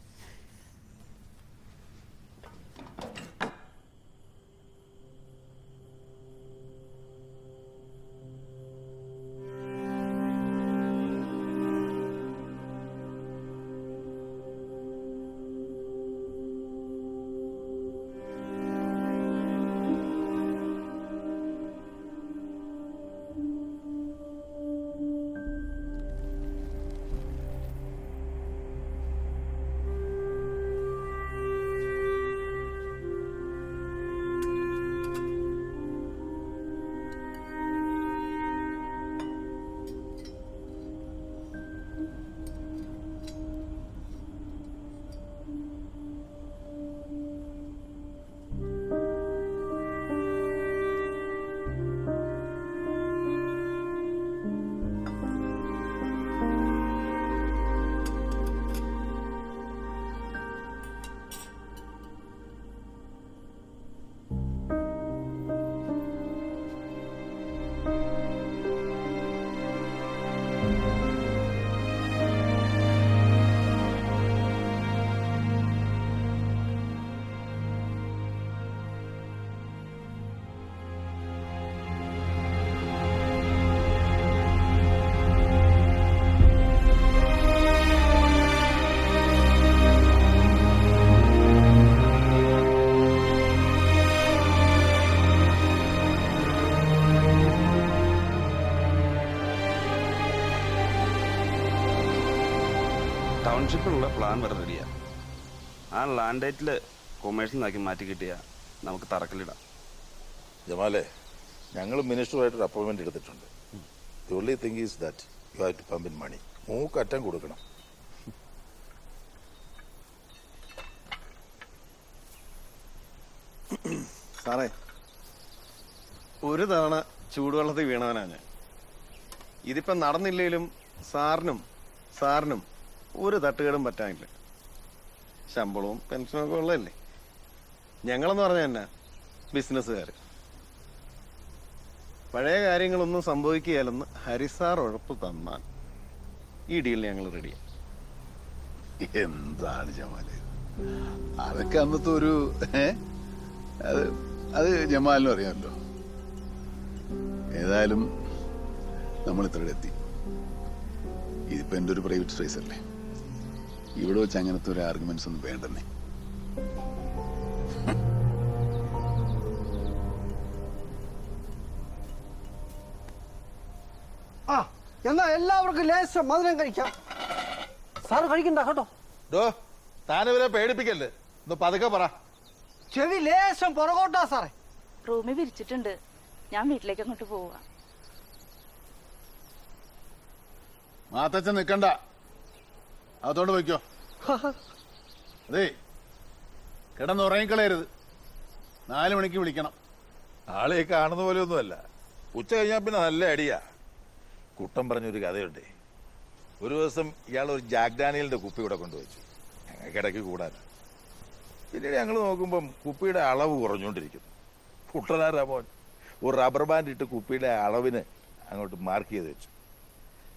ടൗൺഷിപ്പിലുള്ള പ്ലാൻ വരെ റെഡിയാണ്. ആ ലാൻഡ് ഡേറ്റിൽ കൊമേഴ്ഷ്യലാക്കി മാറ്റി കിട്ടിയാൽ നമുക്ക് തറക്കല്ലിടാം. ജമാലെ, ഞങ്ങൾ മിനിസ്റ്ററുമായിട്ടൊരു അപ്പോയിൻമെന്റ് എടുത്തിട്ടുണ്ട്. The only thing is that you have to pump in money. മൂക്കറ്റം കൊടുക്കണം. സാറേ, ഒരു തവണ ചൂടുവെള്ളത്തിൽ വീണവനാ ഞാൻ. ഇതിപ്പം നടന്നില്ലേലും സാറിനും ഒരു തട്ടുകേടും പറ്റാനില്ല. ശമ്പളവും പെൻഷനും ഒക്കെ ഉള്ളതല്ലേ. ഞങ്ങളെന്ന് പറഞ്ഞാൽ എന്നാ ബിസിനസ്സുകാർ. പഴയ കാര്യങ്ങളൊന്നും സംഭവിക്കുകയല്ലെന്ന് ഹരിസാർ ഉഴപ്പ് തന്നാൽ ഈ ഡീലിന് ഞങ്ങൾ റെഡിയാണ്. എന്താണ് ജമാല്, അതൊക്കെ അന്നത്തെ ഒരു അത് ജമാലിനും അറിയാമല്ലോ. ഏതായാലും നമ്മൾ ഇത്ര എത്തി. ഇതിപ്പോ എൻ്റെ ഒരു പ്രൈവറ്റ് സ്പേസ് അല്ലേ. ഇവിടെ വെച്ച് അങ്ങനത്തെ ഒരു ആർഗ്യുമെന്റ്സ് ഒന്നും വേണ്ടെന്നേ. ആ എന്നാ എല്ലാവർക്കും ലേശം മധുരം കഴിക്കാം. സാറ് കഴിക്കണ്ട കേട്ടോ. താനിവരെ പേടിപ്പിക്കല്ലേ, ഒന്ന് പതുക്കെ പറ. ചെവി ലേശം പുറകോട്ടാ സാറേ. റൂമിൽ വിരിച്ചിട്ടുണ്ട്, ഞാൻ വീട്ടിലേക്ക് അങ്ങോട്ട് പോവാ. മാത്തച്ഛൻ നിക്കണ്ട, അതോണ്ട് വയ്ക്കോ. അതേ, കിടന്നുറങ്ങിക്കളയരുത്. 4 മണിക്ക് വിളിക്കണം. ആളെ കാണുന്ന പോലെ ഒന്നുമല്ല. ഉച്ച കഴിഞ്ഞാൽ പിന്നെ നല്ല അടിയാ. കുട്ടം പറഞ്ഞൊരു കഥയുണ്ടേ. ഒരു ദിവസം ഇയാൾ ഒരു ജാക്ക് ഡാനിയലിന്റെ കുപ്പി ഇവിടെ കൊണ്ടുവച്ചു. ഞങ്ങൾക്ക് ഇടയ്ക്ക് കൂടാനാ. പിന്നീട് ഞങ്ങൾ നോക്കുമ്പം കുപ്പിയുടെ അളവ് കുറഞ്ഞുകൊണ്ടിരിക്കുന്നു. കുട്ടനാ രാമോൻ ഒരു റബ്ബർ ബാൻഡ് ഇട്ട് കുപ്പിയുടെ അളവിന് അങ്ങോട്ട് മാർക്ക് ചെയ്ത് വെച്ചു.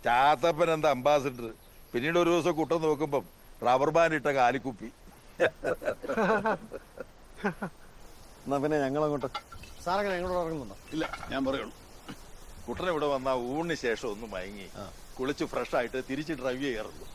ചാത്തപ്പൻ എന്താ അംബാസിഡർ. പിന്നീട് ഒരു ദിവസം കുട്ടം നോക്കുമ്പം റബ്ബർ ബാൻഡ് ഇട്ട കാലിക്കുപ്പി. എന്നാ പിന്നെ ഞങ്ങളങ്ങോട്ട്. സാറങ്ങനെ ഞങ്ങളോട് ഇറങ്ങുന്നുണ്ടോ? ഇല്ല, ഞാൻ പറയുള്ളൂ. കുട്ടനെ ഇവിടെ വന്നാൽ ഊണിന് ശേഷം ഒന്ന് മയങ്ങി കുളിച്ച് ഫ്രഷ് ആയിട്ട് തിരിച്ച് ഡ്രൈവ് ചെയ്യാറുള്ളൂ.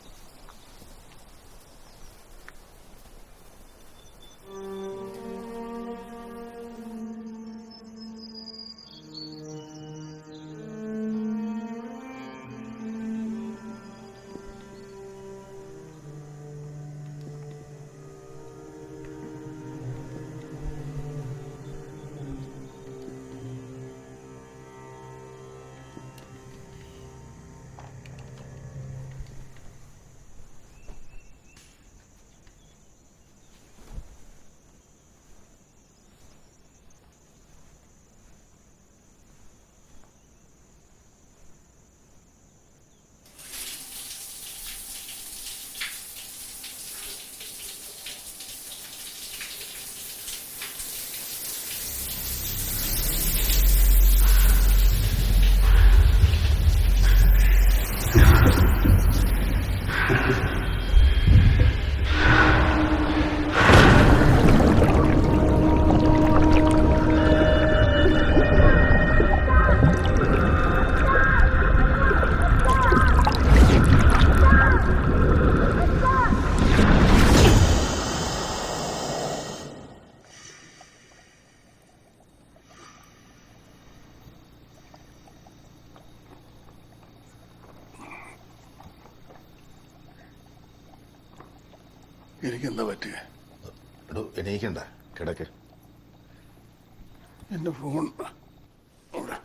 എനിക്കെന്താ പറ്റുക? എണീക്കണ്ട, കിടക്ക്. എൻ്റെ ഫോൺ അവിടെ.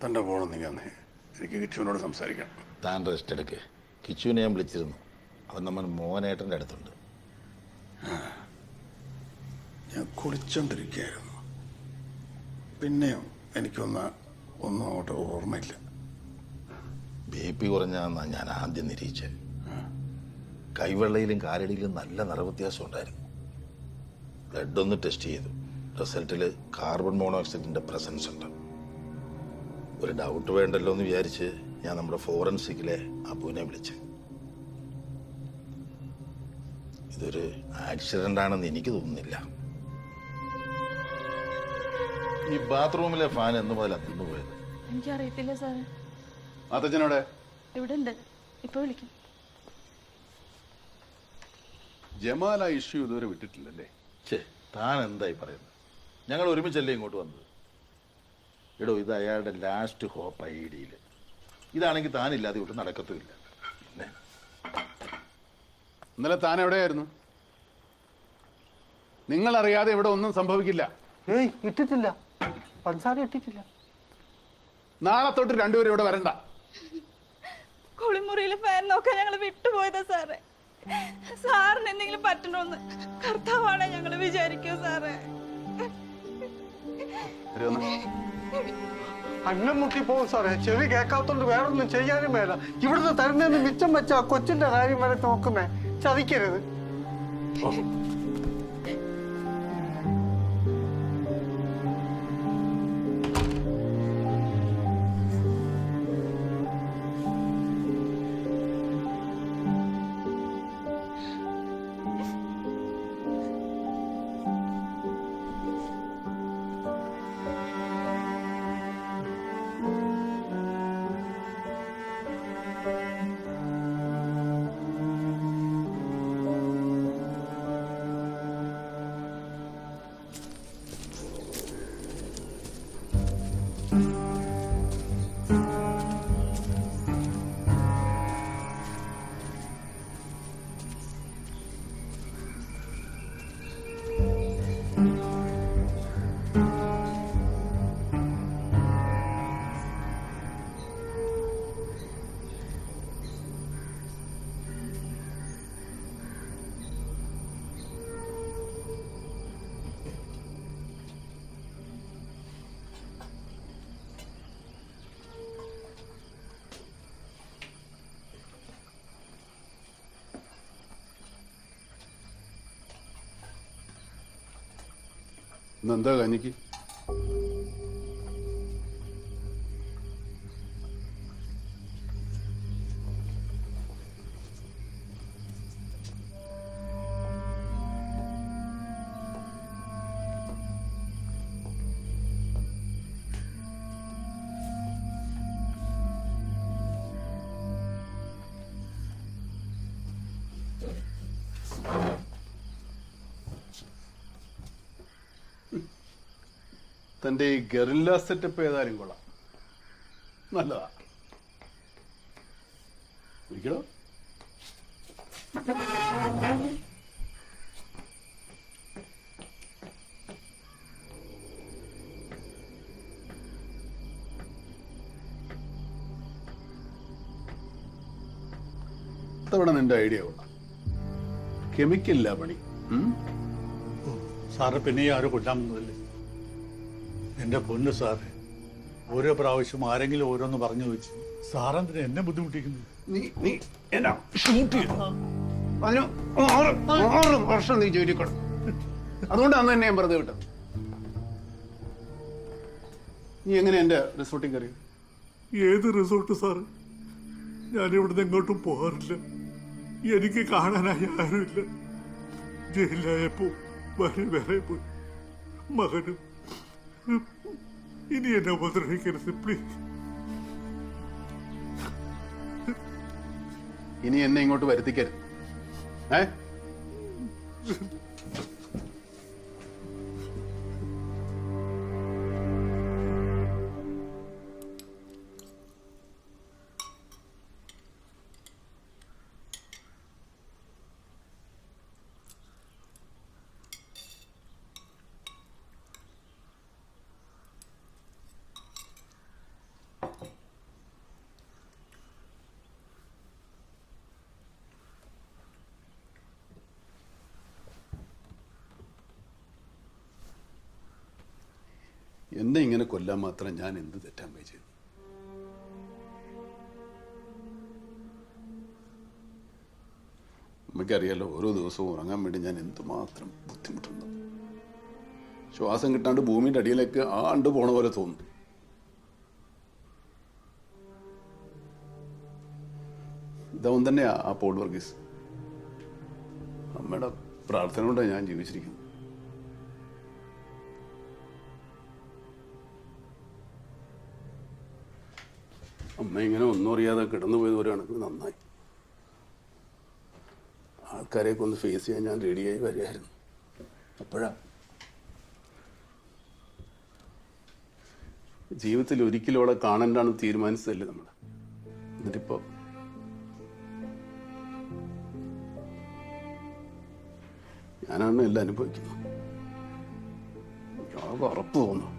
തൻ്റെ ഫോണൊന്നും ഞാൻ എനിക്ക് കിച്ചുവിനോട് സംസാരിക്കണം. താൻ റെസ്റ്റ് എടുക്ക്. കിച്ചുവിനെ ഞാൻ വിളിച്ചിരുന്നു. അവൻ നമ്മൾ മോഹനേട്ടൻ്റെ അടുത്തുണ്ട്. ഞാൻ കുളിച്ചോണ്ടിരിക്കുകയായിരുന്നു. പിന്നെയും എനിക്കൊന്നും അങ്ങോട്ട് ഓർമ്മയില്ല. BP കുറഞ്ഞാന്നാ ഞാൻ ആദ്യം നിരീക്ഷിച്ചത്. കൈവെള്ളയിലും കാലടിയിലും നല്ല നിറവ്യത്യാസം ഉണ്ടായിരുന്നു. ബ്ലഡ് ഒന്ന് ടെസ്റ്റ് ചെയ്തു. റിസൾട്ടിൽ കാർബൺ മോണോക്സൈഡിന്റെ പ്രസൻസ് ഉണ്ട്. ഒരു ഡൗട്ട് വേണ്ടല്ലോ എന്ന് വിചാരിച്ച് ഞാൻ നമ്മുടെ ഫോറൻസിക്കിലെ അബുവിനെ വിളിച്ച്. ഇതൊരു ആക്സിഡന്റ് ആണെന്ന് എനിക്ക് തോന്നുന്നില്ല. ഈ ബാത്റൂമിലെ ഫാൻ എന്ന് മുതലാണ് നിന്നുപോയത്? എനിക്കറിയത്തില്ല സാറേ. മാത്തച്ഛനോടെ ഇവിടെ ഉണ്ട്, ഇപ്പൊ വിളിക്കും. ജമാൽ ആ ഇഷ്യൂ ഇതുവരെ വിട്ടിട്ടില്ലല്ലേ? താൻ എന്തായി പറയുന്നത്? ഞങ്ങൾ ഒരുമിച്ചല്ലേ ഇങ്ങോട്ട് വന്നത്. എടോ, ഇത് അയാളുടെ ലാസ്റ്റ് ഹോപ്പ് IED-യിൽ. ഇതാണെങ്കിൽ താനില്ലാതെ ഒട്ടും നടക്കത്തുമില്ല. പിന്നെ ഇന്നലെ താൻ എവിടെയായിരുന്നു? നിങ്ങളറിയാതെ ഇവിടെ ഒന്നും സംഭവിക്കില്ല. ഏയ് ഇട്ടിട്ടില്ല, പഞ്ചസാര ഇട്ടിട്ടില്ല. നാളെ തൊട്ട് രണ്ടുപേരും ഇവിടെ വരണ്ട. കുളിമുറിയിൽ ഫാൻ നോക്കാൻ ഞങ്ങൾ വിട്ടുപോയതാ സാറേ. സാറിന് എന്തെങ്കിലും പറ്റണോന്ന് കർത്താവാണെ ഞങ്ങൾ വിചാരിക്കോ സാറേ. അന്നം മുട്ടി പോകും സാറേ. ചെവി കേൾക്കാത്തോണ്ട് വേറൊന്നും ചെയ്യാനും വേണ്ട. ഇവിടുന്ന് തരുന്നതിന് മിച്ചം വെച്ച കൊച്ചിന്റെ കാര്യം വരെ നോക്കുന്നേ. ചതിക്കരുത്. ഇന്നെന്താ കഞ്ഞിക്ക്? തൻ്റെ ഈ ഗറില്ല സെറ്റപ്പ് ഏതായാലും കൊള്ളാം, നല്ലതാ. ഇരിക്കണോ? ഇത്തവണ നിന്റെ ഐഡിയ കൊള്ളാം. കെമിക്കലില്ല പണി. സാറ് പിന്നെ ആരും കൊല്ലാൻ വന്നതല്ലേ? എൻ്റെ പൊന്ന് സാറേ, ഓരോ പ്രാവശ്യം ആരെങ്കിലും ഓരോന്ന് പറഞ്ഞു വെച്ച് സാറെന്തിനാ എന്നെ ബുദ്ധിമുട്ടിക്കുന്നു? നീ എന്നാ ഷൂട്ട് ചെയ്തു? അതിന് 6 വർഷം നീ ജോലി കൊടുക്കും. അതുകൊണ്ടാണ് തന്നെ ഞാൻ വെറുതെ വിട്ടത്. നീ എങ്ങനെ എൻ്റെ റിസോർട്ടിൽ കയറി? ഏത് റിസോർട്ട് സാറ്? ഞാൻ ഇവിടുന്ന് എങ്ങോട്ടും പോകാറില്ല. എനിക്ക് കാണാനായി ആരുമില്ല. ജയിലായപ്പോ വേറെ പോയി. മകനും ഇനി എന്നെ ഉപദ്രവിക്കരുത് പ്ലീസ്. ഇനി എന്നെ ഇങ്ങോട്ട് വരുത്തിക്കരുത്. എന്നെ ഇങ്ങനെ കൊല്ലാൻ മാത്രം ഞാൻ എന്ത് തെറ്റാൻ പോയി ചെയ്തു? നമുക്കറിയാലോ, ഓരോ ദിവസവും ഉറങ്ങാൻ വേണ്ടി ഞാൻ എന്തുമാത്രം ബുദ്ധിമുട്ടുണ്ട്. ശ്വാസം കിട്ടാണ്ട് ഭൂമിയുടെ അടിയിലേക്ക് ആണ്ട് പോണ പോലെ തോന്നുന്നു. ഇതാവും തന്നെ ആ പോൾ വർഗീസ്. അമ്മയുടെ പ്രാർത്ഥന കൊണ്ടാണ് ഞാൻ ജീവിച്ചിരിക്കുന്നത്. അമ്മ ഇങ്ങനെ ഒന്നും അറിയാതെ കിടന്നു പോയത് ഒരു കണക്കിന് നന്നായി. ആൾക്കാരെയൊക്കെ ഒന്ന് ഫേസ് ചെയ്യാൻ ഞാൻ റെഡിയായി വരികയായിരുന്നു. അപ്പോഴാ ജീവിതത്തിൽ ഒരിക്കലും അവളെ കാണണ്ടാണെന്ന് തീരുമാനിച്ചതല്ലേ നമ്മൾ. എന്നിട്ടിപ്പോ ഞാനാണ് എല്ലാം അനുഭവിക്കുന്നത്. എനിക്ക് ഉറപ്പ് തോന്നുന്നു.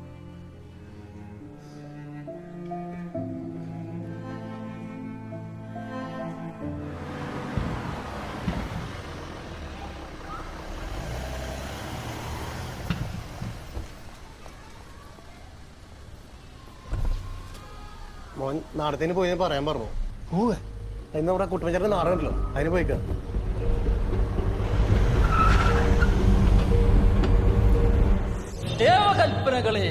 മോൻ നാടകത്തിന് പോയി പറയാൻ പറഞ്ഞു. പോവേ ഇന്ന് നമ്മുടെ കുട്ടുമഞ്ചേട്ടൻ നാടകം ഉണ്ടല്ലോ, അതിന് പോയിക്ക. ദേവകൽപ്പനകളെ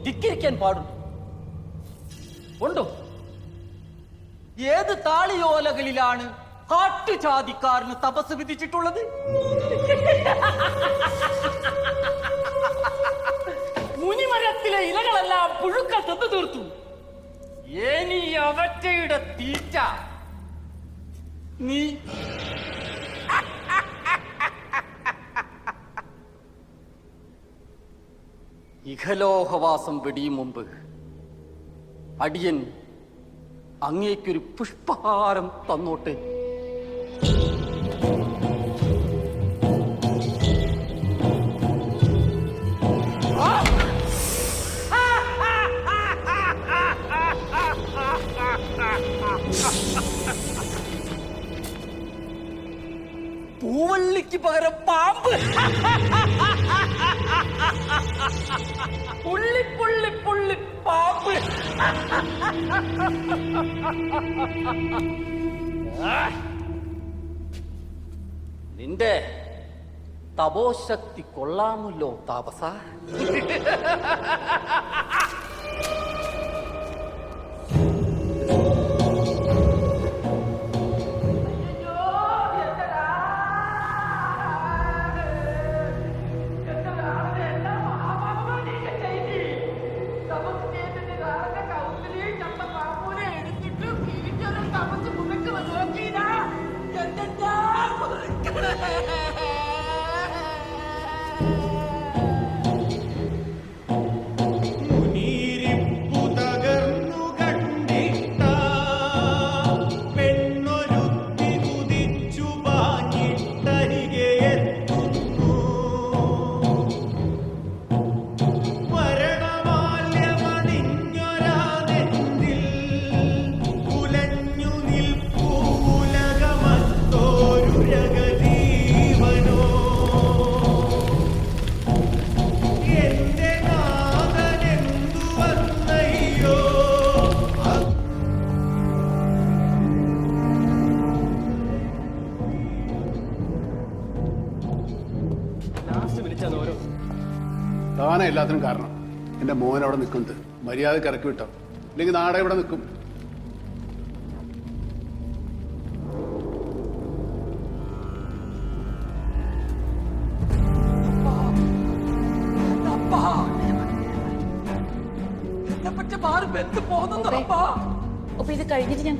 ധിക്കരിക്കാൻ പാടുണ്ടോ? ഉണ്ടോ? ഏത് താളിയോലകളിലാണ് കാട്ടുജാതിക്കാരന് തപസ് വിധിച്ചിട്ടുള്ളത്? മുനിമരത്തിലെ ഇലകളെല്ലാം പുഴുക്കൾ തന്നു തീർത്തു. ഇനി അവറ്റയുടെ തീറ്റ നീ ഇഹലോകവാസം വെടിയും മുമ്പ് അടിയൻ അങ്ങേക്കൊരു പുഷ്പഹാരം തന്നോട്ടെ. പൂവള്ളിക്ക് പകരം പാമ്പ്. പുള്ളി പുള്ളി പുള്ളി പാമ്പ്. നിന്റെ തപോശക്തി കൊള്ളാമല്ലോ താപസ. താനാ എല്ലാത്തിനും കാരണം. എന്റെ മോൻ അവിടെ നിൽക്കുന്നത് മര്യാദക്ക് ഇറക്കി വിട്ടോ, ഇല്ലെങ്കിൽ നാടെ ഇവിടെ നിൽക്കും. ഇത് കഴിഞ്ഞിട്ട് ഞാൻ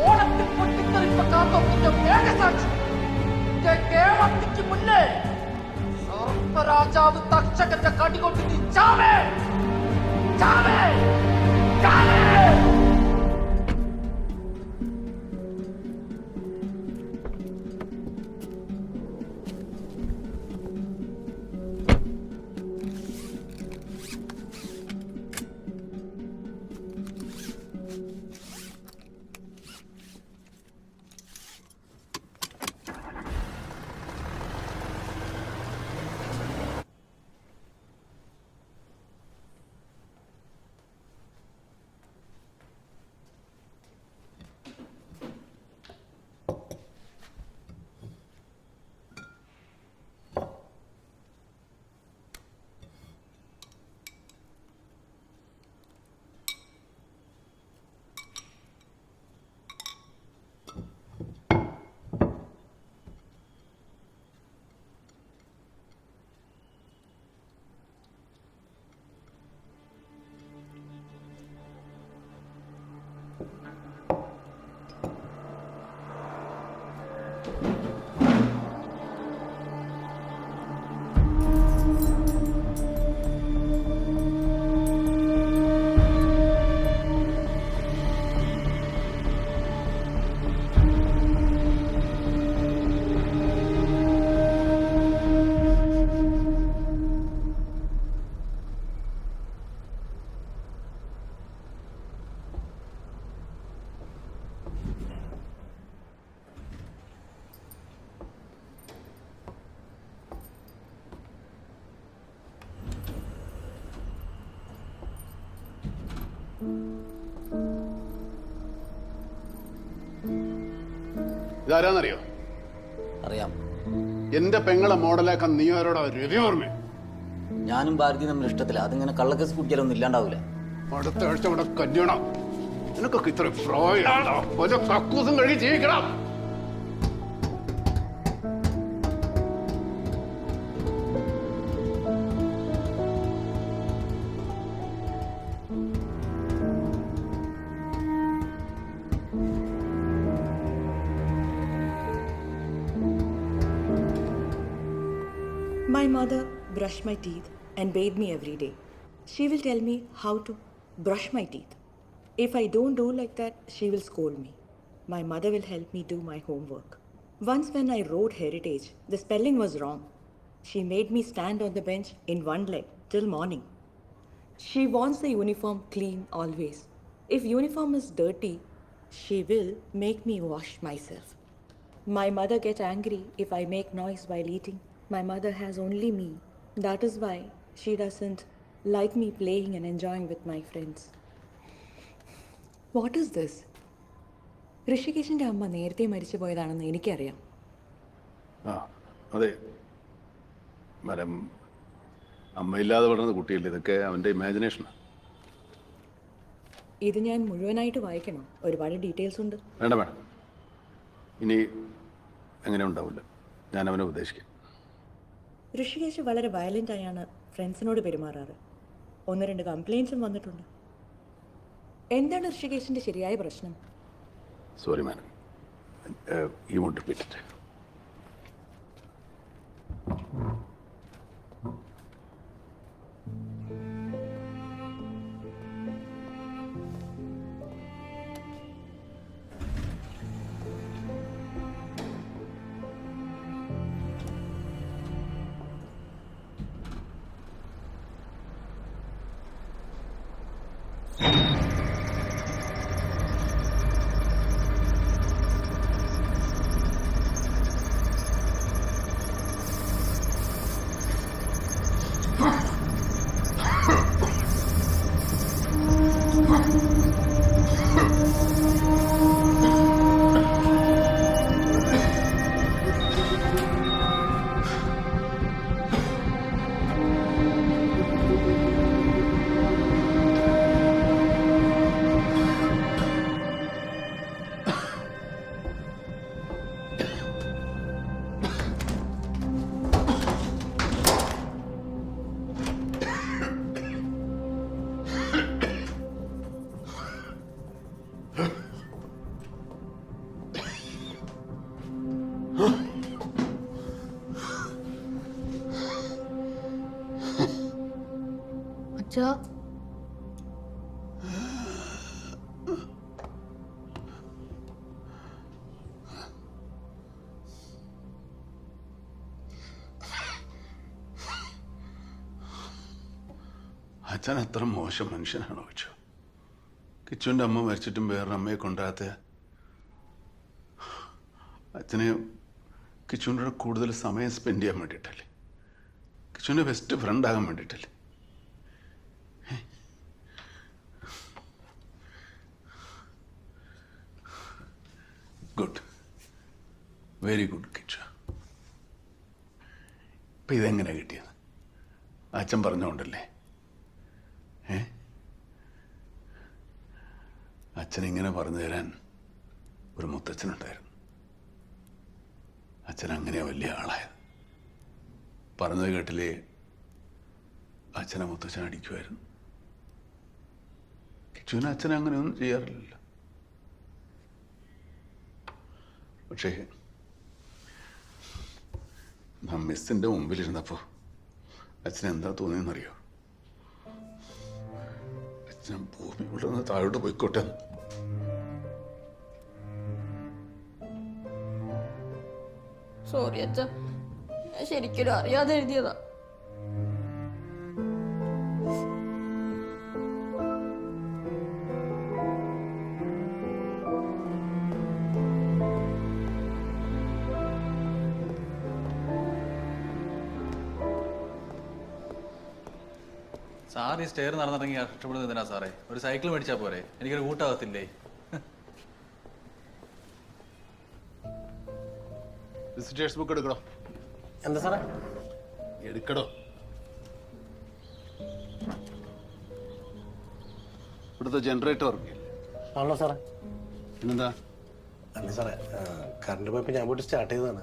ഓണത്തിൽ പൊട്ടിത്തെറിപ്പ കാത്തോപ്പിന്റെ മേഘസാക്ഷി കേരളത്തിക്ക് മുന്നേ സർപ്പരാജാവ് തക്ഷകന്റെ കടികൊണ്ട് നീ ചാവേ ചാവേ ചാവേ. ഇതാരാന്നറിയോ? അറിയാം. എന്റെ പെങ്ങളെ മോഡലാക്കാൻ നീ ആരോടാ? രവിവർമ്മ. ഞാനും ഭാരതി തമ്മിൽ ഇഷ്ടത്തില്ല. അതിങ്ങനെ കള്ളക്കേസ് കുട്ടിയാലൊന്നും ഇല്ലാണ്ടാവില്ല. അടുത്ത ആഴ്ച അവിടെ കല്യാണം. നിനക്കൊക്കെ ഇത്ര പ്രായമാണോ? വല്ല കക്കൂസും കഴുകി ജീവിക്കണം. My mother brushed my teeth and bathed me every day. She will tell me how to brush my teeth. If I don't do like that, she will scold me. My mother will help me do my homework. Once when I wrote heritage, the spelling was wrong. She made me stand on the bench in one leg till morning. She wants the uniform clean always. If uniform is dirty, she will make me wash myself. My mother gets angry if I make noise while eating. My mother has only me. That is why she doesn't like me playing and enjoying with my friends. What is this? ഋഷികേശിൻ്റെ അമ്മ നേരത്തെ മരിച്ചു പോയതാണെന്ന് എനിക്കറിയാം. ആ അതെ, മരം അമ്മയില്ലാതെ വളർന്ന കുട്ടിയല്ലേ. ഇതൊക്കെ അവൻ്റെ ഇമാജിനേഷനാണ്. ഇത് ഞാൻ മുഴുവനായിട്ട് വായിക്കണോ? ഒരുപാട് ഡീറ്റെയിൽസ് ഉണ്ട്. വേണ്ട വേണം, ഇനി എങ്ങനെ ഉണ്ടാവില്ല. ഞാൻ അവനെ ഉപദേശിക്കാം. ഋഷികേശ് വളരെ വയലൻ്റ് ആയാണ് ഫ്രണ്ട്സിനോട് പെരുമാറാറ്. 1-2 കംപ്ലയിൻസും വന്നിട്ടുണ്ട്. എന്താണ് ഋഷികേശിൻ്റെ ശരിയായ പ്രശ്നം? Sorry madam, you won't repeat it. അച്ഛാ, അച്ഛൻ അത്ര മോശം മനുഷ്യനാണോ വെച്ചു? കിച്ചുവിൻ്റെ അമ്മ മരിച്ചിട്ടും വേറൊരു അമ്മയെ കൊണ്ടാത്ത അച്ഛനെ കിച്ചുവിൻ്റെ കൂടെ കൂടുതൽ സമയം സ്പെൻഡ് ചെയ്യാൻ വേണ്ടിയിട്ടല്ലേ? കിച്ചുവിൻ്റെ ബെസ്റ്റ് ഫ്രണ്ട് ആകാൻ വേണ്ടിയിട്ടല്ലേ? Good, very good Kichu. ഇപ്പം ഇതെങ്ങനെ കിട്ടിയത്? അച്ഛൻ പറഞ്ഞുകൊണ്ടല്ലേ? അച്ഛനിങ്ങനെ പറഞ്ഞു തരാൻ ഒരു മുത്തച്ഛനുണ്ടായിരുന്നു. അച്ഛൻ അങ്ങനെയാ വലിയ ആളായത്. പറഞ്ഞത് കേട്ടില്ലേ, അച്ഛനെ മുത്തച്ഛൻ അടിക്കുമായിരുന്നു. കിച്ചുവിന് അച്ഛൻ അങ്ങനെയൊന്നും ചെയ്യാറില്ലല്ലോ. പക്ഷേ മിസ്സിൻ്റെ മുമ്പിലിരുന്നപ്പോൾ അച്ഛൻ എന്താ തോന്നിയെന്നറിയോ? അച്ഛൻ ഭൂമി വിടുന്ന താഴോട്ട് പോയിക്കോട്ടെ. സോറി അച്ഛ, ഞാൻ ശരിക്കും അറിയാതെ എഴുതിയതാ. സാർ ഈ സ്റ്റെയർ നടന്നിറങ്ങി ഇഷ്ടപ്പെടുന്നത് എന്തിനാ സാറേ? ഒരു സൈക്കിൾ മേടിച്ചാൽ പോരെ? എനിക്കൊരു കൂട്ടാകത്തില്ലേ? വിസിറ്റേഴ്സ് ബുക്ക് എടുക്കണോ? എന്താ സാറേ? എടുക്കണോ? ഇവിടുത്തെ ജനറേറ്റർ വർക്ക് ചെയ്യില്ലേ? ആണല്ലോ സാറേ. പിന്നെന്താ? അല്ല സാറേ, കറണ്ട് പോയപ്പോൾ ഞാൻ പോയിട്ട് സ്റ്റാർട്ട് ചെയ്തതാണ്.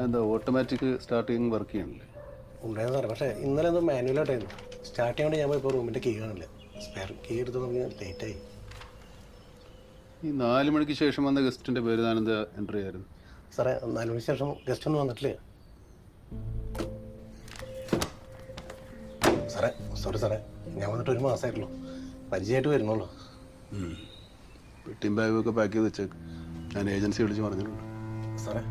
എന്താ ഓട്ടോമാറ്റിക് സ്റ്റാർട്ടിങ് വർക്ക് ചെയ്യണില്ലേ? ഉണ്ടായിരുന്നു സാറേ, പക്ഷേ ഇന്നലെ എന്തോ മാനുവലായിട്ടായിരുന്നു. സ്റ്റാർട്ട് ചെയ്യാൻ വേണ്ടി ഞാൻ പോയപ്പോൾ റൂമിൻ്റെ കീ കാണില്ല. സ്പെയർ കീ എടുത്ത് നോക്കി ലേറ്റായി. ഈ 4 മണിക്ക് ശേഷം വന്ന ഗസ്റ്റിന്റെ പേര് താനെന്താ എൻട്രി ആയിരുന്നു? സാറേ, 4 മണിക്ക് ശേഷം ഗസ്റ്റ് ഒന്നും വന്നിട്ടില്ല സാറേ. സോറി സാറേ, ഞാൻ വന്നിട്ട് 1 മാസമായിട്ടുള്ളൂ. പരിചയമായിട്ട് വരുന്നുള്ളൂ. പെട്ടിയും ബാഗും ഒക്കെ പാക്ക് ചെയ്ത് വെച്ചേക്ക്. ഞാൻ ഏജൻസി വിളിച്ച് പറഞ്ഞിട്ടുണ്ട്. സാറേ,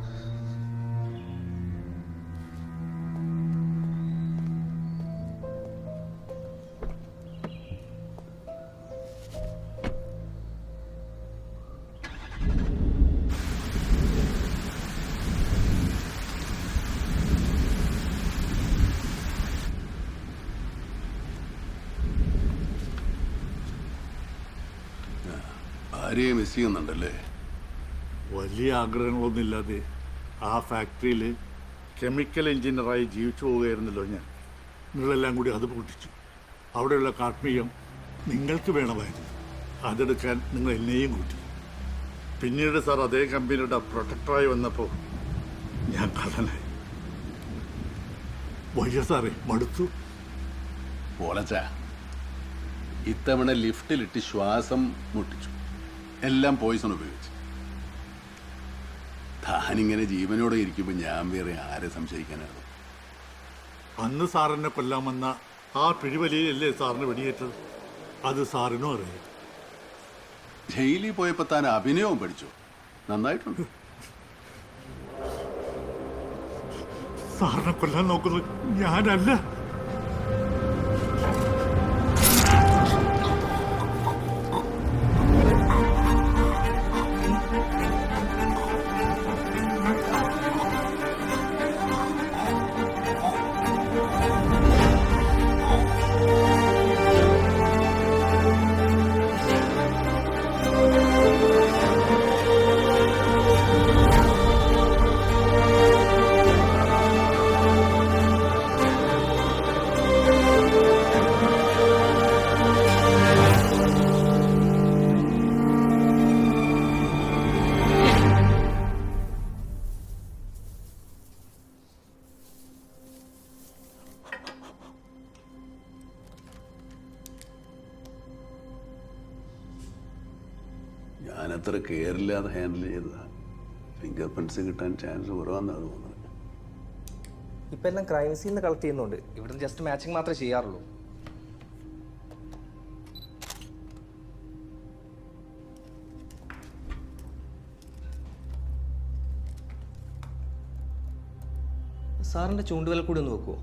ഭാര്യയെ മിസ് ചെയ്യുന്നുണ്ടല്ലേ? വലിയ ആഗ്രഹങ്ങളൊന്നും ഇല്ലാതെ ആ ഫാക്ടറിയിൽ കെമിക്കൽ എഞ്ചിനീയറായി ജീവിച്ചു പോവുകയായിരുന്നല്ലോ ഞാൻ. നിങ്ങളെല്ലാം കൂടി അത് പൊട്ടിച്ചു. അവിടെയുള്ള കാത്മീയം നിങ്ങൾക്ക് വേണമായിരുന്നു. അതെടുക്കാൻ നിങ്ങൾ എന്നെയും കൂട്ടി. പിന്നീട് സാർ അതേ കമ്പനിയുടെ പ്രൊട്ടക്ടറായി വന്നപ്പോൾ ഞാൻ കടനായി. വയ്യ സാറേ, മടുത്തു. പോലച്ചാ, ഇത്തവണ ലിഫ്റ്റിലിട്ട് ശ്വാസം മുട്ടിച്ചു. എല്ലാം പോയിസൺ ഉപയോഗിച്ചു. താനിങ്ങനെ ജീവനോടെ ഇരിക്കുമ്പോൾ ഞാൻ വേറെ ആരെ സംശയിക്കാനാണ്? അന്ന് സാറിനെ കൊല്ലാമെന്ന ആ പിടിവലിയിലല്ലേ സാറിന് വെടിയേറ്റത്? അത് സാറിനും അറിയാം. ജയിലിൽ പോയപ്പോൾ താൻ അഭിനയവും പഠിച്ചു. നന്നായിട്ടുണ്ട്. സാറിനെ കൊല്ലാൻ നോക്കുന്നത് ഞാനല്ല. ഞാനത്ര കെയറില്ലാതെ ഹാൻഡിൽ ചെയ്തതാണ്. ഫിംഗർ പ്രിൻറ്റ്സ് കിട്ടാൻ ചാൻസ് കുറവാന്നാണ് തോന്നുന്നത്. ഇപ്പം എല്ലാം ക്രൈം സീനിൽ കളക്ട് ചെയ്യുന്നുണ്ട്. ഇവിടുന്ന് ജസ്റ്റ് മാച്ചിങ് മാത്രമേ ചെയ്യാറുള്ളൂ. സാറിൻ്റെ ചൂണ്ടുവിരൽ കൂടി ഒന്ന് വെക്കുമോ?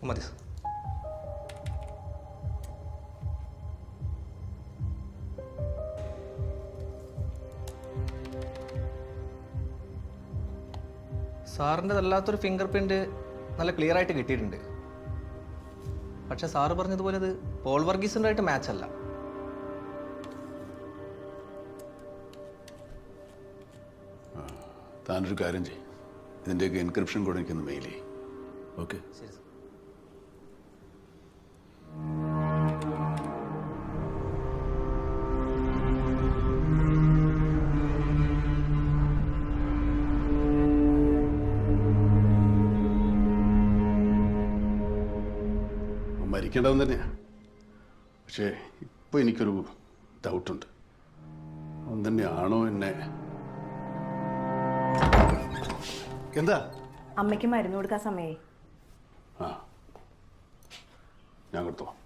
മതി സാർ. സാറിൻ്റെതല്ലാത്തൊരു ഫിംഗർ പ്രിന്റ് നല്ല ക്ലിയർ ആയിട്ട് കിട്ടിയിട്ടുണ്ട്. പക്ഷെ സാറ് പറഞ്ഞതുപോലെ അത് പോൾ വർഗീസിൻ്റെ ആയിട്ട് മാച്ച് അല്ല. താനൊരു കാര്യം ചെയ്യും, ഇതിൻ്റെയൊക്കെ എൻക്രിപ്ഷൻ കൂടെ എനിക്കൊന്ന് മെയിൽ ചെയ്യും. ഓക്കെ? ശരി സാർ. മരിക്കേണ്ടവൻ തന്നെയാണ്. പക്ഷേ ഇപ്പോൾ എനിക്കൊരു ഡൗട്ടുണ്ട്. അവൻ തന്നെയാണോ എന്നെ? എന്താ? അമ്മയ്ക്ക് മരുന്ന് കൊടുക്കാൻ സമയമായി. ആ, ഞാൻ കൊടുത്തോളാം.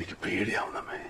എനിക്ക് പേടിയാവുന്നമ്മേ.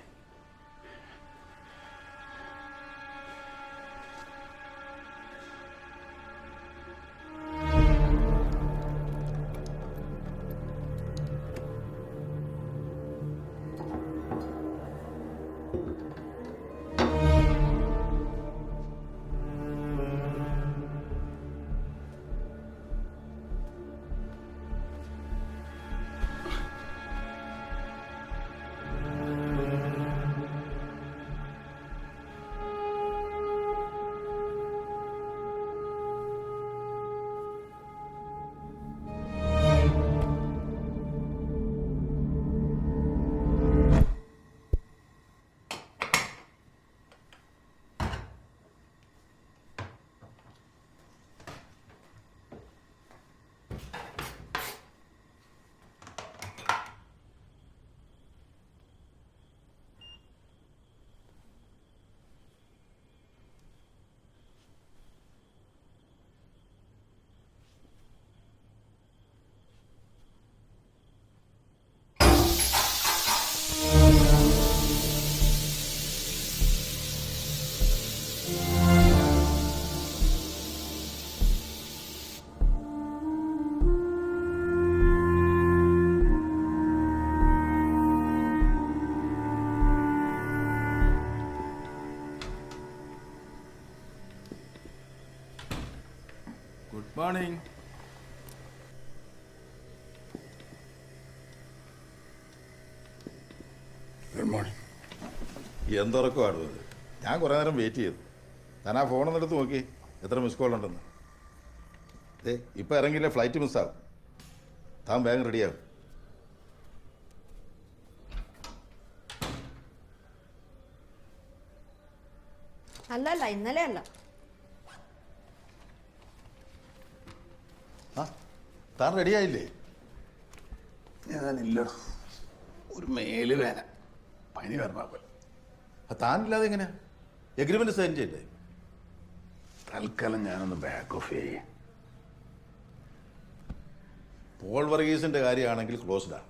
Good morning. Good morning. എന്തുറക്കമാണ് ഇത്? ഞാൻ കുറേ നേരം വെയിറ്റ് ചെയ്തു. താൻ ആ ഫോണൊന്നും എടുത്ത് നോക്കി എത്ര മിസ് കോൾ ഉണ്ടെന്ന്. ഇപ്പം ഇറങ്ങിയില്ലേ ഫ്ലൈറ്റ് മിസ്സാവും. താൻ വേഗം റെഡിയാവും. അല്ലല്ല ഇന്നലെ അല്ല. താൻ റെഡിയായില്ലേ? ഞാനില്ല, ഒരു മേല് വേന, പനി വരണ പോലെ. താനില്ലാതെ എങ്ങനെയാ എഗ്രിമെന്റ് സൈൻ ചെയ്തേ? തൽക്കാലം ഞാനൊന്ന് ബാക്ക് ഓഫ് ചെയ്യേ. പോൾ വർഗീസിന്റെ കാര്യമാണെങ്കിൽ ക്ലോസ്ഡാ.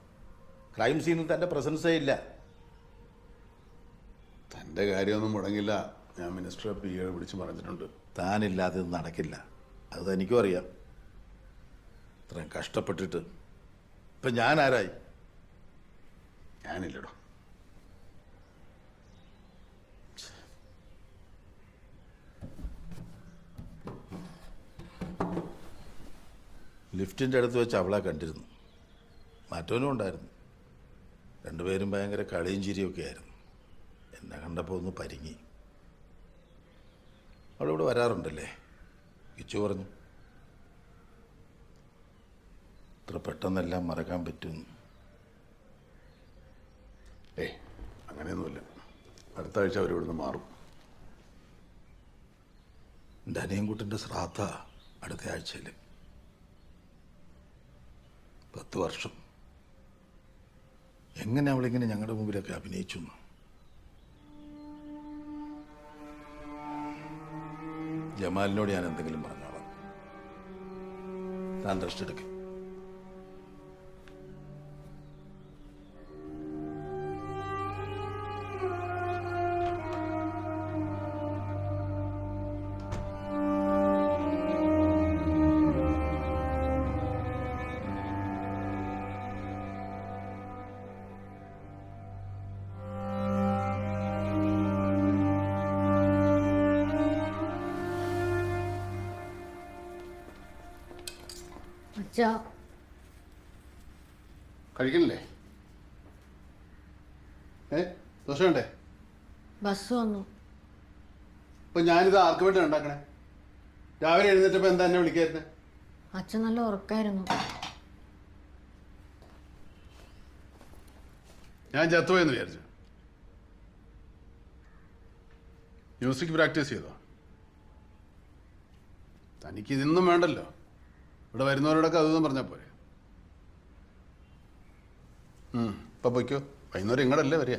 ക്രൈം സീനിൽ തന്റെ പ്രസൻസേ ഇല്ല. തൻ്റെ കാര്യമൊന്നും മുടങ്ങില്ല. ഞാൻ മിനിസ്റ്റർ പി എ വിളിച്ച് പറഞ്ഞിട്ടുണ്ട്. താനില്ലാതെ ഇത് നടക്കില്ല. അത് എനിക്കും അറിയാം. ഇത്രയും കഷ്ടപ്പെട്ടിട്ട് ഇപ്പം ഞാൻ ആരായി? ഞാനില്ലടോ. ലിഫ്റ്റിൻ്റെ അടുത്ത് വെച്ച് അവളെ കണ്ടിരുന്നു. മറ്റവനും ഉണ്ടായിരുന്നു. രണ്ടുപേരും ഭയങ്കര കളിയും ചിരിയൊക്കെ ആയിരുന്നു. എന്നെ കണ്ടപ്പോൾ ഒന്ന് പരിങ്ങി. അവളിവിടെ വരാറുണ്ടല്ലേ? കിച്ചു പറഞ്ഞു. ഇത്ര പെട്ടെന്നെല്ലാം മറക്കാൻ പറ്റുമെന്ന്. അങ്ങനെയൊന്നുമില്ല. അടുത്ത ആഴ്ച അവരിവിടുന്ന് മാറും. എൻ്റെ അനിയൻകുട്ടൻ്റെ ശ്രാദ്ധ അടുത്ത ആഴ്ചയിൽ. 10 വർഷം. എങ്ങനെ അവളിങ്ങനെ ഞങ്ങളുടെ മുമ്പിലൊക്കെ അഭിനയിച്ചു? ജമാലിനോട് ഞാൻ എന്തെങ്കിലും പറഞ്ഞോളാം. താൻ റെസ്റ്റ് എടുക്കും. കഴിക്കണില്ലേ? ദോശ വേണ്ടേ? ബസ് വന്നു. ഇപ്പൊ ഞാനിത് ആർക്ക് വേണ്ടി ഉണ്ടാക്കണേ? രാവിലെ എഴുന്നേറ്റപ്പോ എന്താ എന്നെ വിളിക്കായിരുന്നേ? അച്ഛൻ നല്ല ഉറക്കായിരുന്നു. ഞാൻ ചത്തുപോയെന്ന് വിചാരിച്ചു. മ്യൂസിക് പ്രാക്ടീസ് ചെയ്തോ? തനിക്ക് ഇതൊന്നും വേണ്ടല്ലോ. ഇവിടെ വരുന്നവരോടൊക്കെ അതൊന്നും പറഞ്ഞാൽ പോരെ. ഇപ്പൊ പൊയ്ക്കോ. വൈകുന്നേരം ഇങ്ങടല്ലേ വരിക.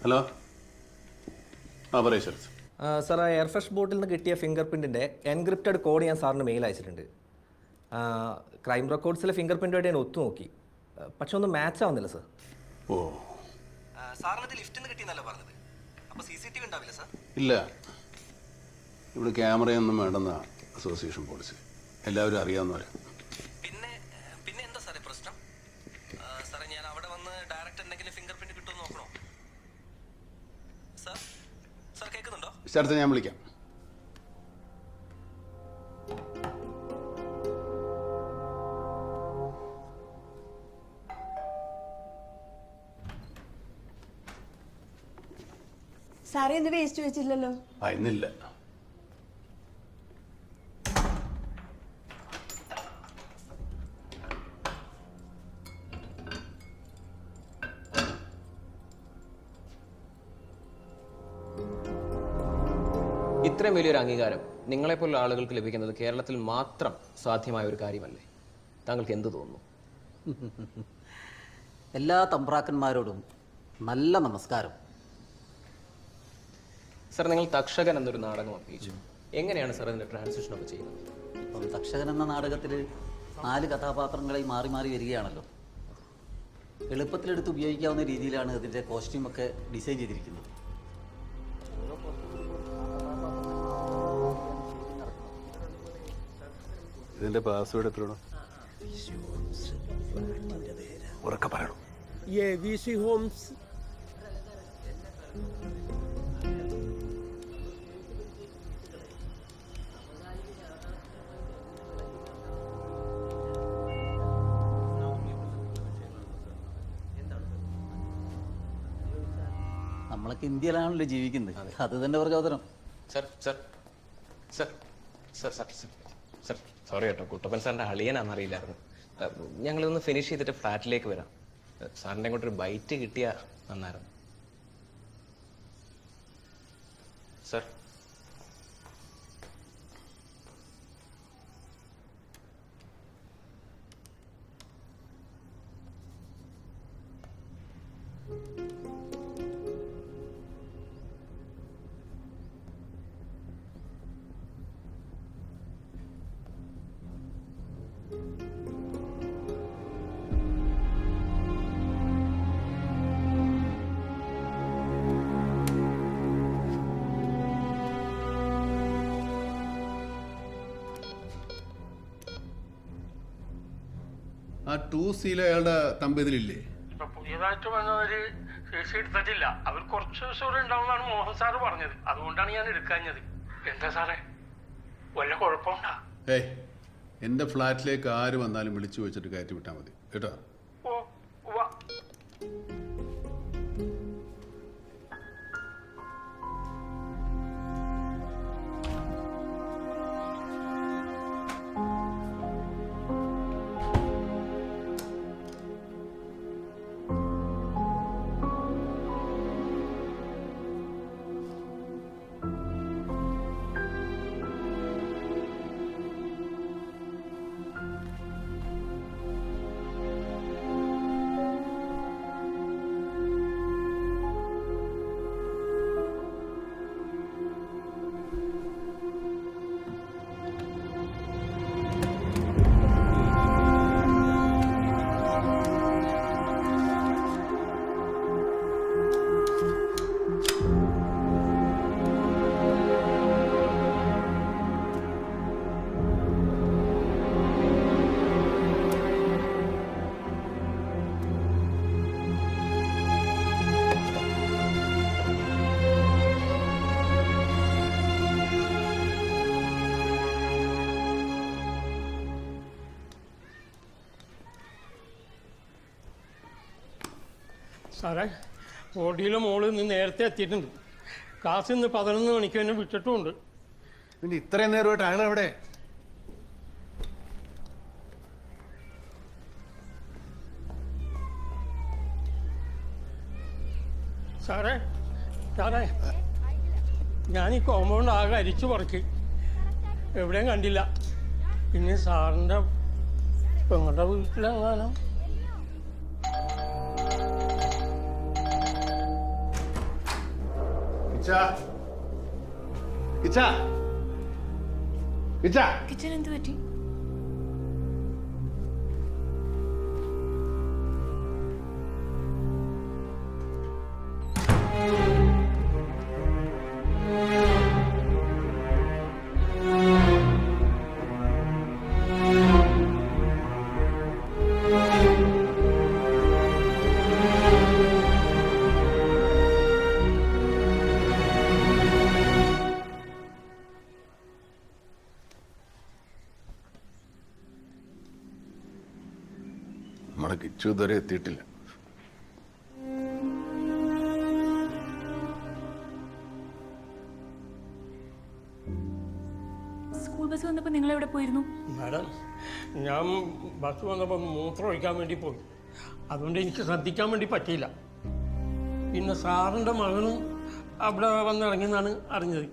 ഹലോ ആ പറയൂ ശരത്. സാർ, ആ എയർ ഫ്രഷ് ബോട്ടിൽ നിന്ന് കിട്ടിയ ഫിംഗർ പ്രിൻറ്റിൻ്റെ എൻക്രിപ്റ്റഡ് കോഡ് ഞാൻ സാറിന് മെയിൽ അയച്ചിട്ടുണ്ട്. ക്രൈം റെക്കോർഡ്സിലെ ഫിംഗർ പ്രിൻറ്റുമായിട്ട് ഞാൻ ഒത്തു നോക്കി, പക്ഷെ ഒന്നും മാച്ച് ആവുന്നില്ല സാർ. ഓ, സാറിനത് ലിഫ്റ്റിൽ നിന്ന് കിട്ടിയെന്നല്ല പറഞ്ഞത്. അപ്പോൾ CCTV ഉണ്ടാവില്ല സാർ? ഇല്ല, ഇവിടെ ക്യാമറയൊന്നും വേണ്ടെന്ന അസോസിയേഷൻ പോളിസി. എല്ലാവരും അറിയാവുന്നവരാ. പിന്നെ എന്താ സാറേ പ്രശ്നം? സാറേ, ഞാൻ അവിടെ വന്ന് ഡയറക്റ്റ് എന്തെങ്കിലും ഫിംഗർ പ്രിൻറ്റ് കിട്ടുമെന്ന് നോക്കണോ? സാർ കേൾക്കുന്നുണ്ടോ? ശരത്ത്, ഞാൻ വിളിക്കാം. സാറേ, ഇന്ന് വേസ്റ്റ് വെച്ചില്ലല്ലോ. ഇന്നില്ല. ഇത്രയും വലിയൊരു അംഗീകാരം നിങ്ങളെപ്പോലുള്ള ആളുകൾക്ക് ലഭിക്കുന്നത് കേരളത്തിൽ മാത്രം സാധ്യമായ ഒരു കാര്യമല്ലേ? താങ്കൾക്ക് എന്ത് തോന്നുന്നു? എല്ലാ തമ്പ്രാക്കന്മാരോടും നല്ല നമസ്കാരം. സർ, നിങ്ങൾ തക്ഷകൻ എന്നൊരു നാടകം അഭിനയിച്ചു. എങ്ങനെയാണ് സർ അതിൻ്റെ ട്രാൻസിഷൻ ഒക്കെ ചെയ്യുന്നത്? അപ്പം തക്ഷകൻ എന്ന നാടകത്തിൽ 4 കഥാപാത്രങ്ങളായി മാറി മാറി വരികയാണല്ലോ. എളുപ്പത്തിലെടുത്ത് ഉപയോഗിക്കാവുന്ന രീതിയിലാണ് ഇതിൻ്റെ കോസ്റ്റ്യൂമൊക്കെ ഡിസൈൻ ചെയ്തിരിക്കുന്നത്. ഇതിന്റെ പാസ്വേഡ് എത്രയാണ്? ഉറക്കെ പറയണം. VC homes. നമ്മളൊക്കെ ഇന്ത്യയിലാണല്ലോ ജീവിക്കുന്നത്, അത് തന്നെ പ്രചോദനം. സർ സോറി കേട്ടോ, കുട്ടപ്പൻ സാറിൻ്റെ അളിയനാണെന്നറിയില്ലായിരുന്നു. ഞങ്ങളിതൊന്ന് ഫിനിഷ് ചെയ്തിട്ട് ഫ്ലാറ്റിലേക്ക് വരാം. സാറിൻ്റെ അങ്ങോട്ടൊരു ബൈറ്റ് കിട്ടിയാൽ നന്നായിരുന്നു. സർ, ആ 2C അയാളുടെ തമ്പ് ഇതിലില്ലേ? ഇപ്പൊ പുതിയതായിട്ട് വന്നവര് CC എടുത്തിട്ടില്ല. അവർ കുറച്ച് ദിവസം കൂടെ ഉണ്ടാവുന്നതാണ് മോഹൻ സാറ് പറഞ്ഞത്. അതുകൊണ്ടാണ് ഞാൻ എടുക്കാഞ്ഞത്. എന്താ സാറേ, വല്ല കുഴപ്പമുണ്ടാ? എൻ്റെ ഫ്ലാറ്റിലേക്ക് ആര് വന്നാലും വിളിച്ചു വെച്ചിട്ട് കയറ്റി വിട്ടാൽ മതി കേട്ടോ. സാറേ, ഓടിയിലെ മോള് ഇന്ന് നേരത്തെ എത്തിയിട്ടുണ്ട്. ക്ലാസ്സിൽ നിന്ന് 11 മണിക്ക് എന്നെ വിട്ടിട്ടുമുണ്ട്. പിന്നെ ഇത്രയും നേരമായിട്ട് അയാൾ എവിടെ? സാറേ സാറേ ഞാൻ ഈ കോമ്പൗണ്ട് ആകെ അരിച്ചു പറിക്ക്, എവിടെയും കണ്ടില്ല. പിന്നെ സാറിൻ്റെ പെങ്ങളുടെ വീട്ടിലെങ്ങാനും കിച്ചൻ എന്ത് പറ്റി? നമ്മുടെ കിച്ചു ഇതുവരെ എത്തിയിട്ടില്ല. സ്കൂൾ ബസ് വന്നപ്പോൾ നിങ്ങൾ എവിടെ പോയിരുന്നു? മാഡം, ഞാൻ ബസ് വന്നപ്പോൾ മൂത്രം ഒഴിക്കാൻ വേണ്ടി പോയി. അതുകൊണ്ട് എനിക്ക് ശ്രദ്ധിക്കാൻ വേണ്ടി പറ്റിയില്ല. പിന്നെ സാറിൻ്റെ മകനും അവിടെ വന്നിറങ്ങിയെന്നാണ് അറിഞ്ഞത്.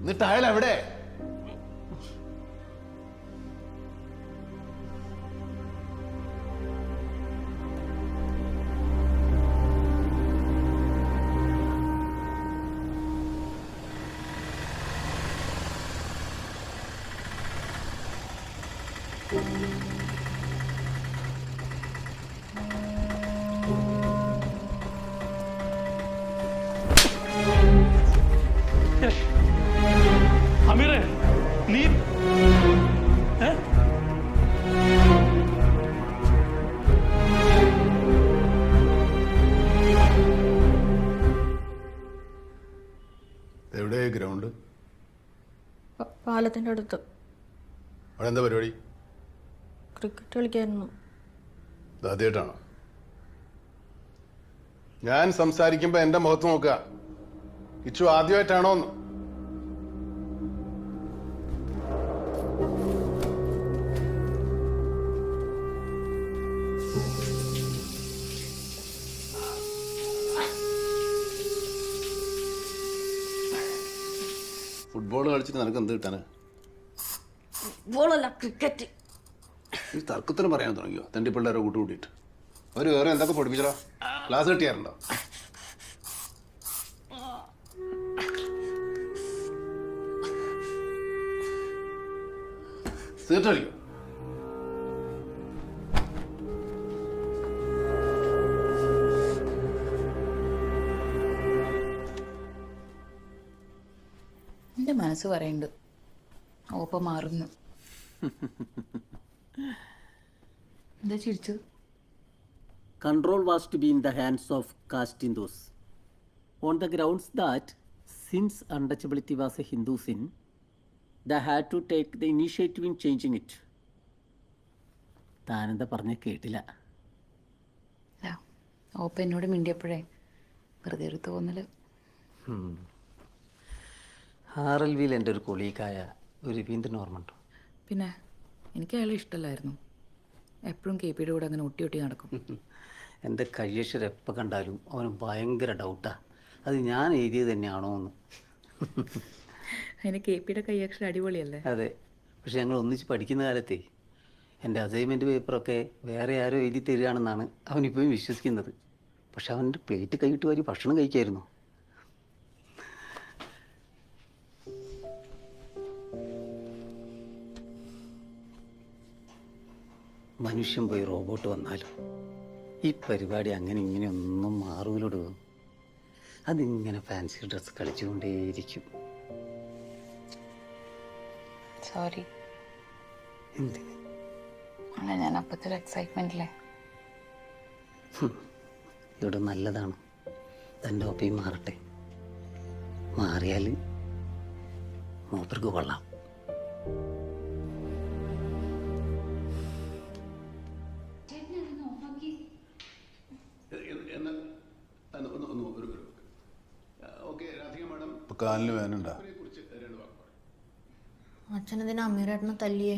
എന്നിട്ട് അയാൾ എവിടെ? അമീറെ, നീ എവിടെ ഗ്രൗണ്ട്? പാലത്തിൻ്റെ അടുത്ത്. അവിടെ എന്താ പരിപാടി? ക്രിക്കറ്റ് കളിക്കായിരുന്നു. ആദ്യമായിട്ടാണോ? ഞാൻ സംസാരിക്കുമ്പോ എന്റെ മുഖത്ത് നോക്കുക. കിച്ചു ആദ്യമായിട്ടാണോ? ഫുട്ബോൾ കളിച്ചിട്ട് നിനക്ക് എന്ത് കിട്ടാന്? ഫുട്ബോളല്ല, ക്രിക്കറ്റ്. ഈ തർക്കത്തിന് പറയാൻ തുടങ്ങിയോ? തന്റെ പിള്ളേരെ കൂട്ടിയിട്ട് അവര് വേറെ എന്തൊക്കെ പഠിപ്പിച്ചോ? ക്ലാസ് കിട്ടിയാറുണ്ടോ? സിഗരറ്റ് കളിക്കോ? എന്റെ മനസ്സ് പറയുന്നുണ്ട് ഓപ്പ മാറുന്നു. എന്താ ചിരിച്ചു? Control was to be in the hands of Castindos, on the grounds that since untouchability was a Hindu sin, they had to take the initiative in changing it. താനെന്താ പറഞ്ഞ കേട്ടില്ല. ഓപ്പ എന്നോട് മിണ്ടിയപ്പോഴേ വെറുതെ ഒരു തോന്നല്. RLVയിൽ എൻ്റെ ഒരു കൊളീഗായ ഒരു രവീന്ദ്രൻ ഓർമ്മയുണ്ടോ? പിന്നെ എനിക്ക് അയാളെ ഇഷ്ടമല്ലായിരുന്നു. എപ്പോഴും KPയുടെ കൂടെ അങ്ങനെ ഒട്ടി ഒട്ടി നടക്കും. എൻ്റെ കയ്യക്ഷരം എപ്പോൾ കണ്ടാലും അവന് ഭയങ്കര ഡൗട്ടാണ് അത് ഞാൻ എഴുതിയത് തന്നെയാണോ എന്ന്. അതിന് KPയുടെ കയ്യക്ഷരം അടിപൊളിയല്ലേ? അതെ, പക്ഷെ ഞങ്ങൾ ഒന്നിച്ച് പഠിക്കുന്ന കാലത്തെ എൻ്റെ അസൈൻമെൻറ്റ് പേപ്പറൊക്കെ വേറെ ആരോ എഴുതി തരികയാണെന്നാണ് അവനിപ്പോഴും വിശ്വസിക്കുന്നത്. പക്ഷെ അവൻ്റെ പ്ലേറ്റ് കൈയിട്ട് വാരി ഭക്ഷണം കഴിക്കായിരുന്നു. മനുഷ്യൻ പോയി റോബോട്ട് വന്നാലും ഈ പരിപാടി അങ്ങനെ ഇങ്ങനെ ഒന്നും മാറൂലോട്. അതിങ്ങനെ ഫാൻസി ഡ്രസ് കളിച്ചുകൊണ്ടേയിരിക്കും. സോറി. എന്തിന്? അല്ല, ഞാൻ അപ്പത്തെ ഒരു എക്സൈറ്റ്മെന്റിലെ. ഇവിടെ നല്ലതാണ്. തൻ്റെ ഒപ്പയും മാറട്ടെ. മാറിയാൽ മൂപ്പർക്ക് കൊള്ളാം. കാലിന് വേനുണ്ടാ? അച്ഛനെന്തിനാ അമീറേട്ടനെ തല്ലിയേ?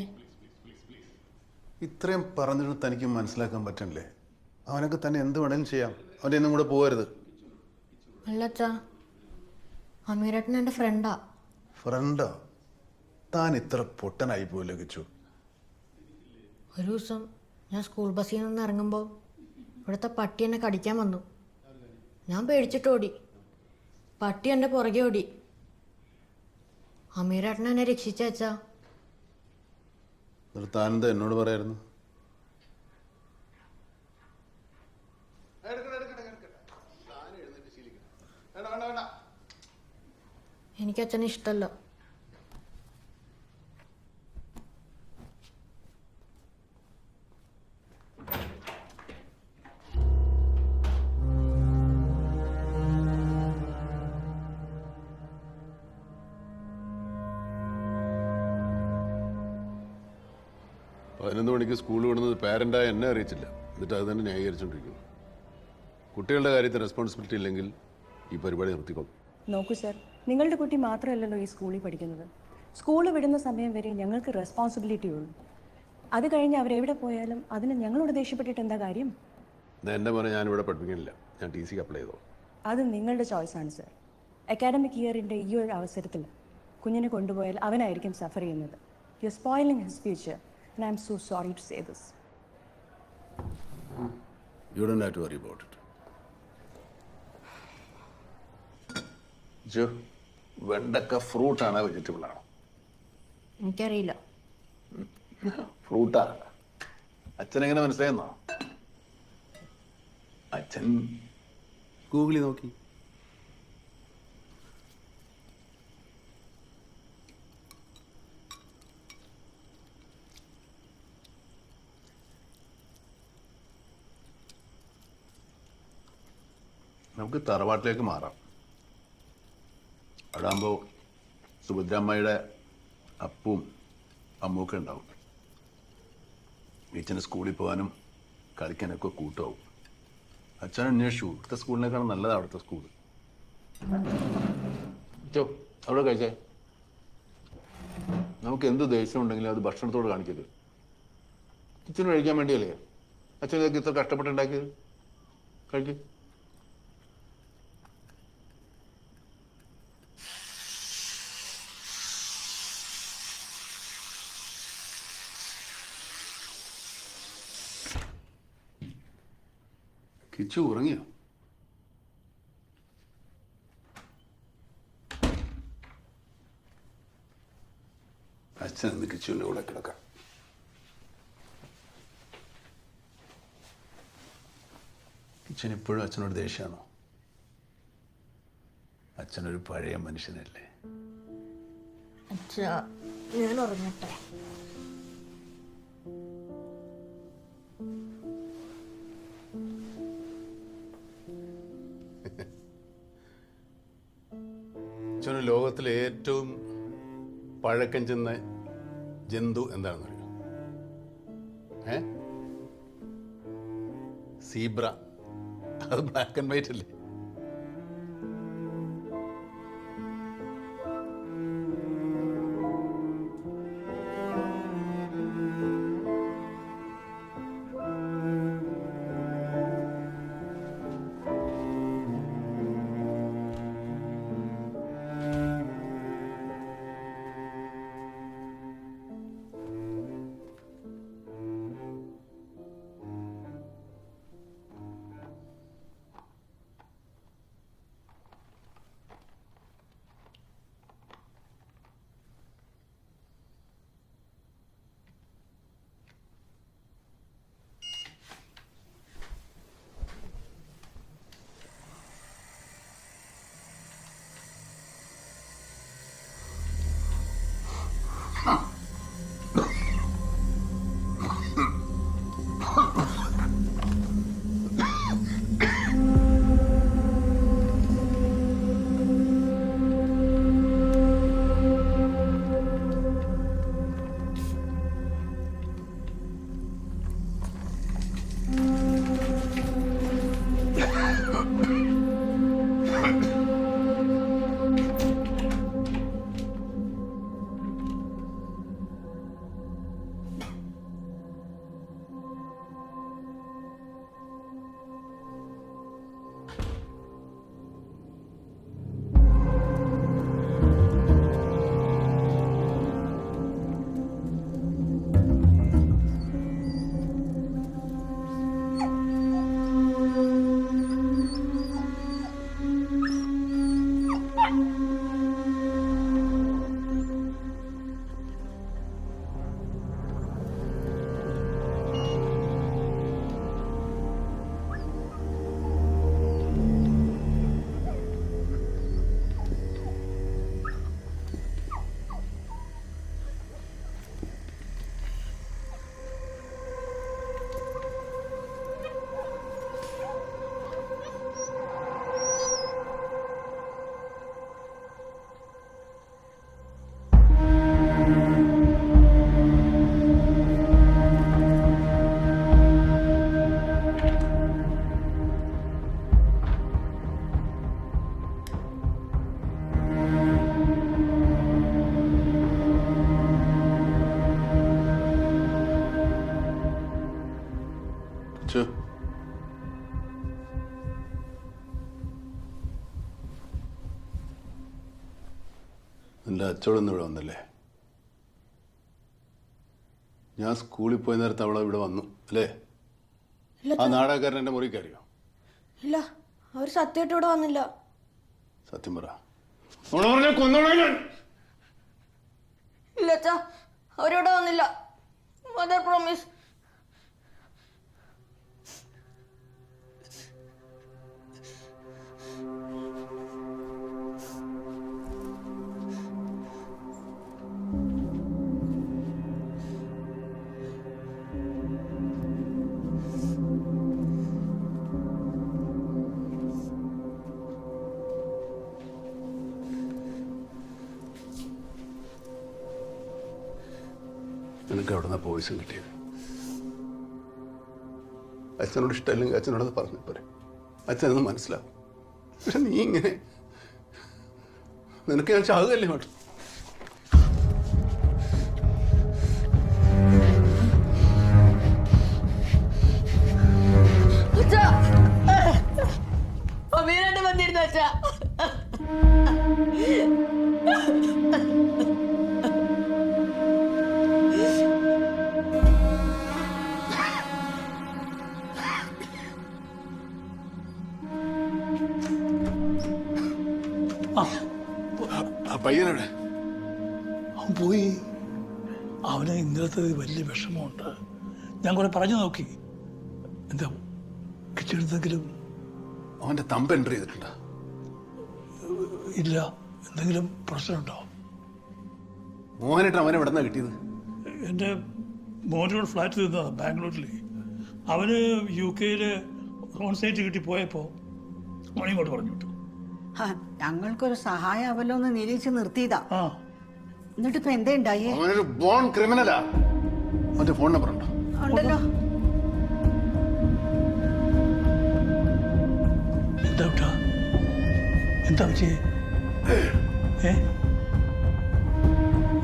ഇത്രയും പറഞ്ഞിട്ട് തനിക്ക് മനസ്സിലാക്കാൻ പറ്റണില്ലേ? അവനൊക്കെ തന്നെ എന്ത് വേണേലും ചെയ്യാം. അവൻ്റെ ഒന്നും കൂടെ പോകരുത്. അല്ല അച്ഛാ, അമീറേട്ടൻ എൻ്റെ ഫ്രണ്ടാ. ഫ്രണ്ടോ? താൻ ഇത്ര പൊട്ടനായി പോയില്ലേ കിച്ചു? ഒരു ദിവസം ഞാൻ സ്കൂൾ ബസ്സിൽ നിന്ന് ഇറങ്ങുമ്പോൾ ഇവിടുത്തെ പട്ടി എന്നെ കടിക്കാൻ വന്നു. ഞാൻ പേടിച്ചിട്ട് ഓടി. പട്ടി എൻ്റെ പുറകെ ഓടി. അമീരേട്ടൻ എന്നെ രക്ഷിച്ചാ. താനെന്താ എന്നോട് പറയായിരുന്നു? എനിക്ക് അച്ഛനെ ഇഷ്ടമല്ല. പതിനൊന്ന് മണിക്ക് സ്കൂൾ വിടുന്നത് പാരൻ്റായ എന്നെ അറിയിച്ചില്ല. എന്നിട്ട് അത് തന്നെ ന്യായീകരിച്ചുകൊണ്ടിരിക്കുന്നു. കുട്ടികളുടെ കാര്യത്തിൽ റെസ്പോൺസിബിലിറ്റി ഇല്ലെങ്കിൽ ഈ പരിപാടി നിർത്തിക്കോളും. നോക്കൂ സർ, നിങ്ങളുടെ കുട്ടി മാത്രമല്ലല്ലോ ഈ സ്കൂളിൽ പഠിക്കുന്നത്. സ്കൂൾ വിടുന്ന സമയം വരെ ഞങ്ങൾക്ക് റെസ്പോൺസിബിലിറ്റി ഉള്ളൂ. അത് കഴിഞ്ഞ് അവരെവിടെ പോയാലും അതിന് ഞങ്ങളോട് ദേഷ്യപ്പെട്ടിട്ട് എന്താ കാര്യം? എൻ്റെ മോനെ ഞാനിവിടെ പഠിപ്പിക്കുന്നില്ല. ഞാൻ TC അപ്ലൈ ചെയ്തോ. അത് നിങ്ങളുടെ ചോയ്സാണ് സർ. അക്കാഡമിക് ഇയറിൻ്റെ ഈ ഒരു അവസരത്തിൽ കുഞ്ഞിനെ കൊണ്ടുപോയാൽ അവനായിരിക്കും സഫർ ചെയ്യുന്നത്. You are spoiling his future and I'm so sorry to say this. You don't have to worry about it. ജോ, വെണ്ടക്ക ഫ്രൂട്ടാണോ വെജിറ്റബിൾ ആണോ? എനിക്കറിയില്ല. ഫ്രൂട്ടാ. അച്ഛനെങ്ങനെ മനസ്സിലായെന്നോ? അച്ഛൻ ഗൂഗിളിൽ നോക്കി. നമുക്ക് തറവാട്ടിലേക്ക് മാറാം. അവിടെ ആകുമ്പോൾ സുഭദ്രമ്മയുടെ അപ്പവും അമ്മൂക്കെ ഉണ്ടാവും. വീച്ചന് സ്കൂളിൽ പോകാനും കളിക്കാനൊക്കെ കൂട്ടാവും. അച്ഛൻ അന്വേഷിച്ചു, ഇവിടുത്തെ സ്കൂളിനേക്കാളും നല്ലതാണ് അവിടുത്തെ സ്കൂൾ. അവിടെ കഴിച്ചേ. നമുക്ക് എന്ത് ദേഷ്യം ഉണ്ടെങ്കിലും അത് ഭക്ഷണത്തോട് കാണിക്കരുത്. അച്ഛന് കഴിക്കാൻ വേണ്ടിയല്ലേ അച്ഛൻ ഇതൊക്കെ ഇത്ര കഷ്ടപ്പെട്ടുണ്ടാക്കിയത്. കഴിക്ക്. കിച്ചു ഉറങ്ങിയോ? അച്ഛൻ ഇന്ന് കിച്ചുവിൻ്റെ കൂടെ കിടക്കാം. കിച്ചൻ ഇപ്പോഴും അച്ഛനോട് ദേഷ്യമാണോ? അച്ഛനൊരു പഴയ മനുഷ്യനല്ലേ? അച്ഛാ, ഞാൻ ഉറങ്ങട്ടെ. അച്ഛന് ലോകത്തിലെ ഏറ്റവും പഴക്കം ചെന്ന ജന്തു എന്താണെന്നറിയോ? സീബ്ര. അത് ബ്ലാക്ക് ആൻഡ് വൈറ്റ് അല്ലേ? നിന്റെ അച്ചോടൊന്നും ഇവിടെ വന്നല്ലേ? ഞാൻ സ്കൂളിൽ പോയ നേരത്തെ അവളെ ഇവിടെ വന്നു അല്ലേ? ആ നാടകക്കാരൻ എൻ്റെ മുറി കയറിയോ? ഇല്ല, അവർ സത്യമായിട്ട് ഇവിടെ വന്നില്ല. സത്യം പറ. കൊന്നോളാം. ഇല്ല അച്ഛാ, അവരിവിടെ വന്നില്ല. Mother promise. നിനക്ക് എവിടെ നിന്നാ പോയിസും കിട്ടിയത്? അച്ഛനോട് ഇഷ്ടമല്ലെങ്കിൽ അച്ഛനോടത് പറഞ്ഞു പോരെ, അച്ഛനൊന്ന് മനസ്സിലാവും. പക്ഷെ നീ ഇങ്ങനെ, നിനക്ക് ഞാൻ ചാകുകയല്ലേ വേണ്ട. അമീരായിട്ട് വന്നിരുന്നു അച്ഛാ. പയ്യനവിടെ? അവൻ പോയി. അവന് ഇന്നലത്തെ വലിയ വിഷമമുണ്ട്. ഞാൻ കുറെ പറഞ്ഞു നോക്കി. എന്താ കിട്ടിയെടുത്തെങ്കിലും അവന്റെ തമ്പ് എൻട്രി ചെയ്തിട്ടുണ്ടോ? ഇല്ല. എന്തെങ്കിലും പ്രശ്നമുണ്ടോ? മോഹനായിട്ട് അവനെ എവിടെ നിന്നാ കിട്ടിയത്? എൻ്റെ മോനോട് ഫ്ലാറ്റ് നിന്നതാണ് ബാംഗ്ലൂരിൽ. അവന് UK ഓൺസൈറ്റ് കിട്ടി പോയപ്പോൾ മണിയോട് പറഞ്ഞു വിട്ടു. ഞങ്ങൾക്കൊരു സഹായാവല്ലോ എന്ന് നിരീക്ഷിച്ച് നിർത്തിയതാ. എന്നിട്ട് ഇപ്പൊ എന്താ ഉണ്ടായേ? അവനൊരു ബോൺ ക്രിമിനലാ. അവന്റെ ഫോൺ നമ്പർ ഉണ്ടോ? ഉണ്ടല്ലോ. എന്താ എന്താ പറ്റിയേ?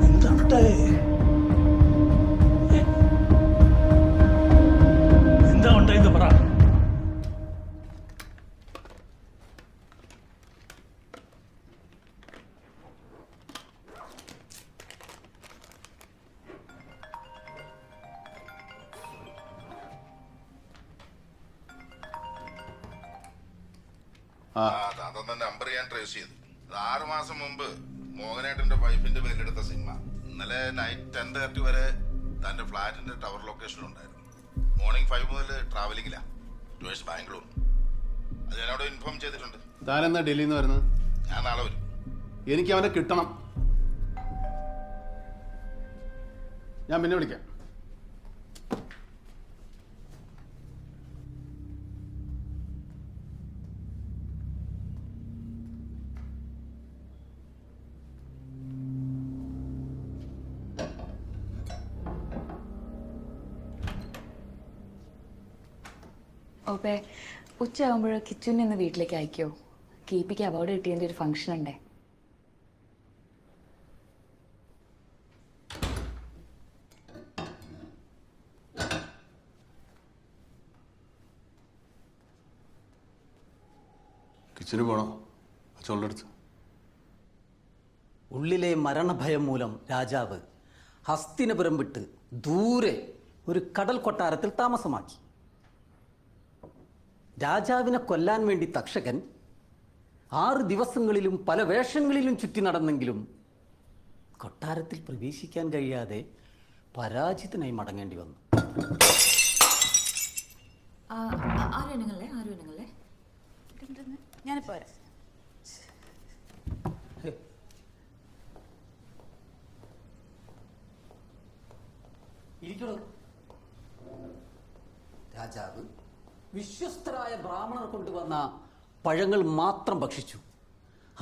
എന്താ ഉണ്ടായേ? എന്താ ഉണ്ടായെന്ന് പറ. അതൊന്ന് നമ്പർ ഞാൻ ട്രേസ് ചെയ്തു. 6 മാസം മുമ്പ് മോഹനേട്ടന്റെ വൈഫിന്റെ പേരിലെടുത്ത സിനിമ ഇന്നലെ നൈറ്റ് 10:30 വരെ തന്റെ ഫ്ലാറ്റിന്റെ ടവർ ലൊക്കേഷനിലുണ്ടായിരുന്നു. മോർണിംഗ് 5 മുതൽ ട്രാവലിംഗിലാ ടുവേഴ്സ് ബാംഗ്ലൂർ. അത് ഞാൻ അവിടെ ഇൻഫോം ചെയ്തിട്ടുണ്ട്. താനെന്നാ ഡൽഹിയിൽ നിന്ന് വരുന്നത്? ഞാൻ നാളെ വരും. എനിക്ക് അവനെ കിട്ടണം. ഞാൻ പിന്നെ വിളിക്കാം. ഓപ്പേ, ഉച്ചയാകുമ്പോൾ കിച്ചുവിനെ ഒന്ന് വീട്ടിലേക്ക് അയക്കോ? കീപ്പിക്ക് അവാർഡ് കിട്ടിയതിൻ്റെ ഒരു ഫംഗ്ഷൻ ഉണ്ടേ. കിച്ചന് പോണോ? അച്ഛൻ്റെ അടുത്ത്. ഉള്ളിലെ മരണഭയം മൂലം രാജാവ് ഹസ്തിനപുരം വിട്ട് ദൂരെ ഒരു കടൽ കൊട്ടാരത്തിൽ താമസമാക്കി. രാജാവിനെ കൊല്ലാൻ വേണ്ടി തക്ഷകൻ 6 ദിവസങ്ങളിലും പല വേഷങ്ങളിലും ചുറ്റി നടന്നെങ്കിലും കൊട്ടാരത്തിൽ പ്രവേശിക്കാൻ കഴിയാതെ പരാജിതനായി മടങ്ങേണ്ടി വന്നു. ഞാനിപ്പോ വരാം. രാജാവ് വിശ്വസ്തരായ ബ്രാഹ്മണർ കൊണ്ടുവന്ന പഴങ്ങൾ മാത്രം ഭക്ഷിച്ചു.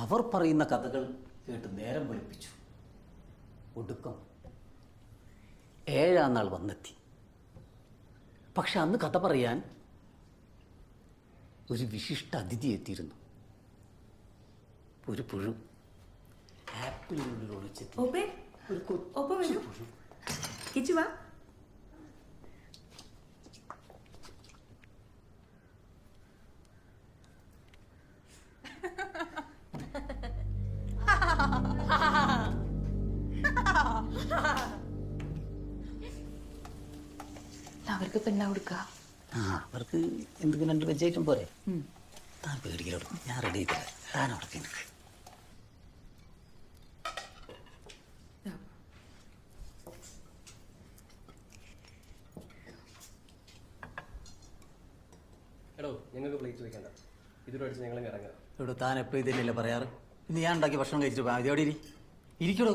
അവർ പറയുന്ന കഥകൾ കേട്ട് നേരം വെളുപ്പിച്ചു. ഒടുക്കം 7-ാം നാൾ വന്നെത്തി. പക്ഷെ അന്ന് കഥ പറയാൻ ഒരു വിശിഷ്ട അതിഥി എത്തിയിരുന്നു. ഒരു പുഴു ആപ്പിളിനുള്ളിൽ ഒളിച്ചെത്തി. ഒരു കൊച്ചു പുഴു. അവർക്ക് ഇപ്പം എന്നാ കൊടുക്കുക? അവർക്ക് എന്തെങ്കിലും 2 വെജ് ഐറ്റം പോരെ? താൻ പേടിക്കലോടും, ഞാൻ റെഡി ആയിട്ടില്ല. താൻ അവിടെ എനിക്ക് എടോ ഞങ്ങൾക്ക് പ്ലേറ്റ് വെക്കണ്ട, ഇതിലൂടെ അടിച്ച് ഞങ്ങൾ ഇറങ്ങാം. ഇവിടെ താൻ എപ്പോഴും ഇതന്നെയല്ലേ പറയാറ്? ഇന്ന് ഞാൻ ഉണ്ടാക്കി ഭക്ഷണം കഴിച്ചിട്ട് പോയാൽ ഇതെവിടെ ഇരിക്കടോ.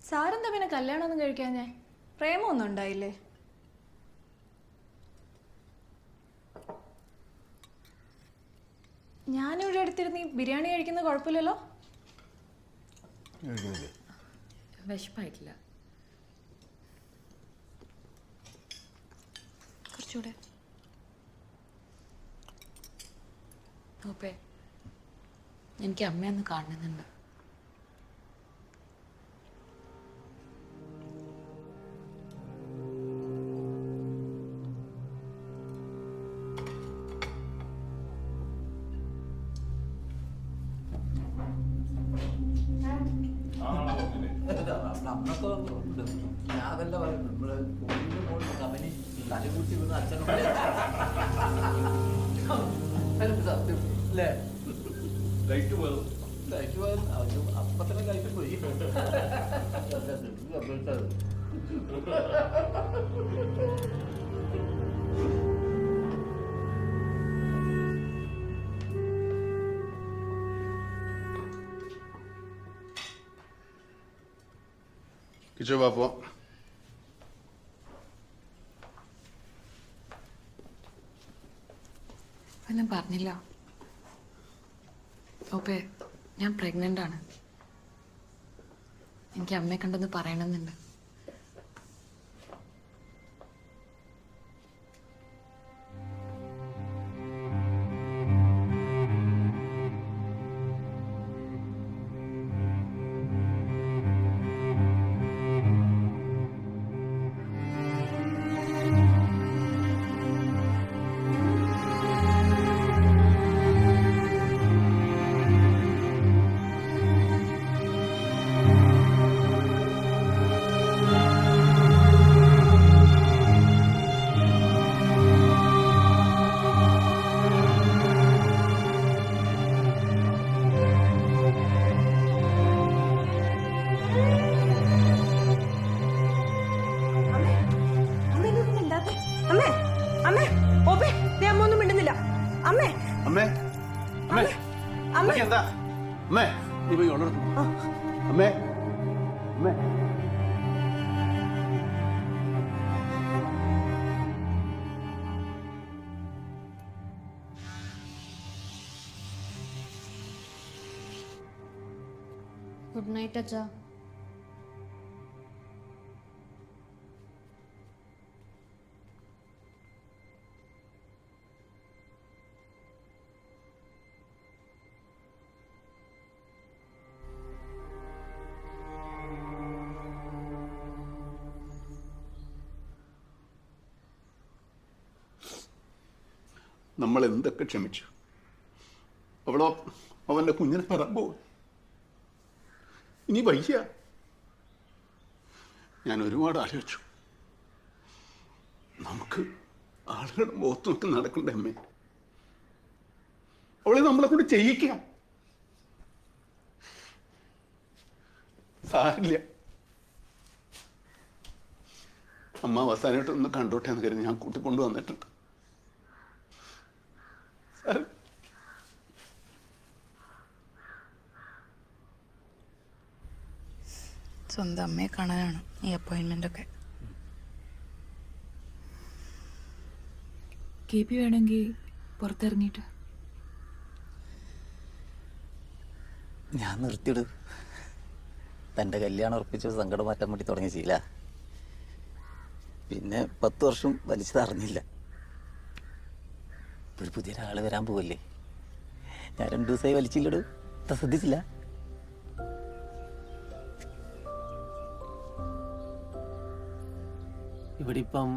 സാറെന്താ പിന്നെ കല്യാണമൊന്നും കഴിക്കാഞ്ഞേ? പ്രേമൊന്നും ഉണ്ടായില്ലേ? ഞാനിവിടെ അടുത്തിരുന്ന് ഈ ബിരിയാണി കഴിക്കുന്നത് കുഴപ്പമില്ലല്ലോ? വിശപ്പായിട്ടില്ല. കുറച്ചുകൂടെ. ഓപ്പേ, എനിക്ക് അമ്മയൊന്ന് കാണുന്നുണ്ട്. ഞാനല്ല പറയുന്നത്, നമ്മള് കമ്പനി തലകൂട്ടി വീണ് അച്ഛനും അല്ലേ? ലൈറ്റ് പോയത് അപ്പൊ തന്നെ ലൈറ്റ് പോയി. കിച്ചോ പാപ്പോ, ഒന്നും പറഞ്ഞില്ല. ഓപ്പേ, ഞാൻ പ്രഗ്നന്റ് ആണ്. എനിക്ക് അമ്മയെ കണ്ടൊന്ന് പറയണമെന്നുണ്ട്. എന്താ അമ്മേ? നീ പോയി ഉണർന്നു. അമ്മേ, അമ്മേ. ഗുഡ് നൈറ്റ് അച്ഛാ. നമ്മൾ എന്തൊക്കെ ക്ഷമിച്ചു, അവന്റെ കുഞ്ഞിനെ പറയാൻ പോകും. ഇനി വയ്യ. ഞാൻ ഒരുപാട് ആലോചിച്ചു. നമുക്ക് ആളുകളുടെ മുഖത്ത് നോക്കി നടക്കണ്ടേ അമ്മേ? അവളെ നമ്മളെ കൊണ്ട് ചെയ്യിക്കാം. സാരില്ല, അമ്മ അവസാനമായിട്ട് ഒന്ന് കണ്ടോട്ടെ എന്ന് കരുതി ഞാൻ കൂട്ടിക്കൊണ്ടു വന്നിട്ടുണ്ട്. സ്വന്തം അമ്മയെ കാണാനാണ് ഈ അപ്പോയിൻമെന്റ് ഒക്കെ. KP വേണമെങ്കിൽ പുറത്തിറങ്ങിയിട്ട്. ഞാൻ നിർത്തിയിട്. തൻ്റെ കല്യാണം ഉറപ്പിച്ച് സങ്കടം മാറ്റാൻ വേണ്ടി തുടങ്ങിയ ശീല. പിന്നെ 10 വർഷം വലിച്ചതറിഞ്ഞില്ല. ഒരു പുതിയ ഒരാൾ വരാൻ പോവല്ലേ. ഞാൻ 2 ദിവസമായി വലിച്ചില്ലട്. ശ്രദ്ധിച്ചില്ല. ഇവിടെ ഇപ്പം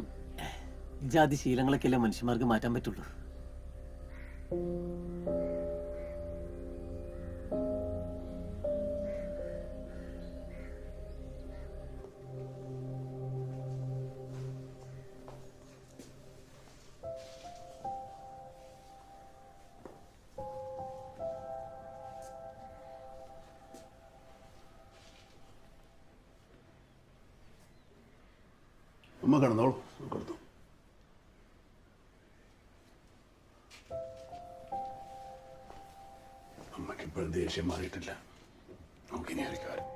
ജാതി ശീലങ്ങളൊക്കെ അല്ലേ മനുഷ്യന്മാർക്ക് മാറ്റാൻ പറ്റുള്ളൂ. അമ്മ കിടന്നോളൂ, കിടന്നു. അമ്മയ്ക്ക് ഇപ്പോഴും ദേഷ്യം മാറിയിട്ടില്ല. നമുക്കിനി ഒരു കാര്യം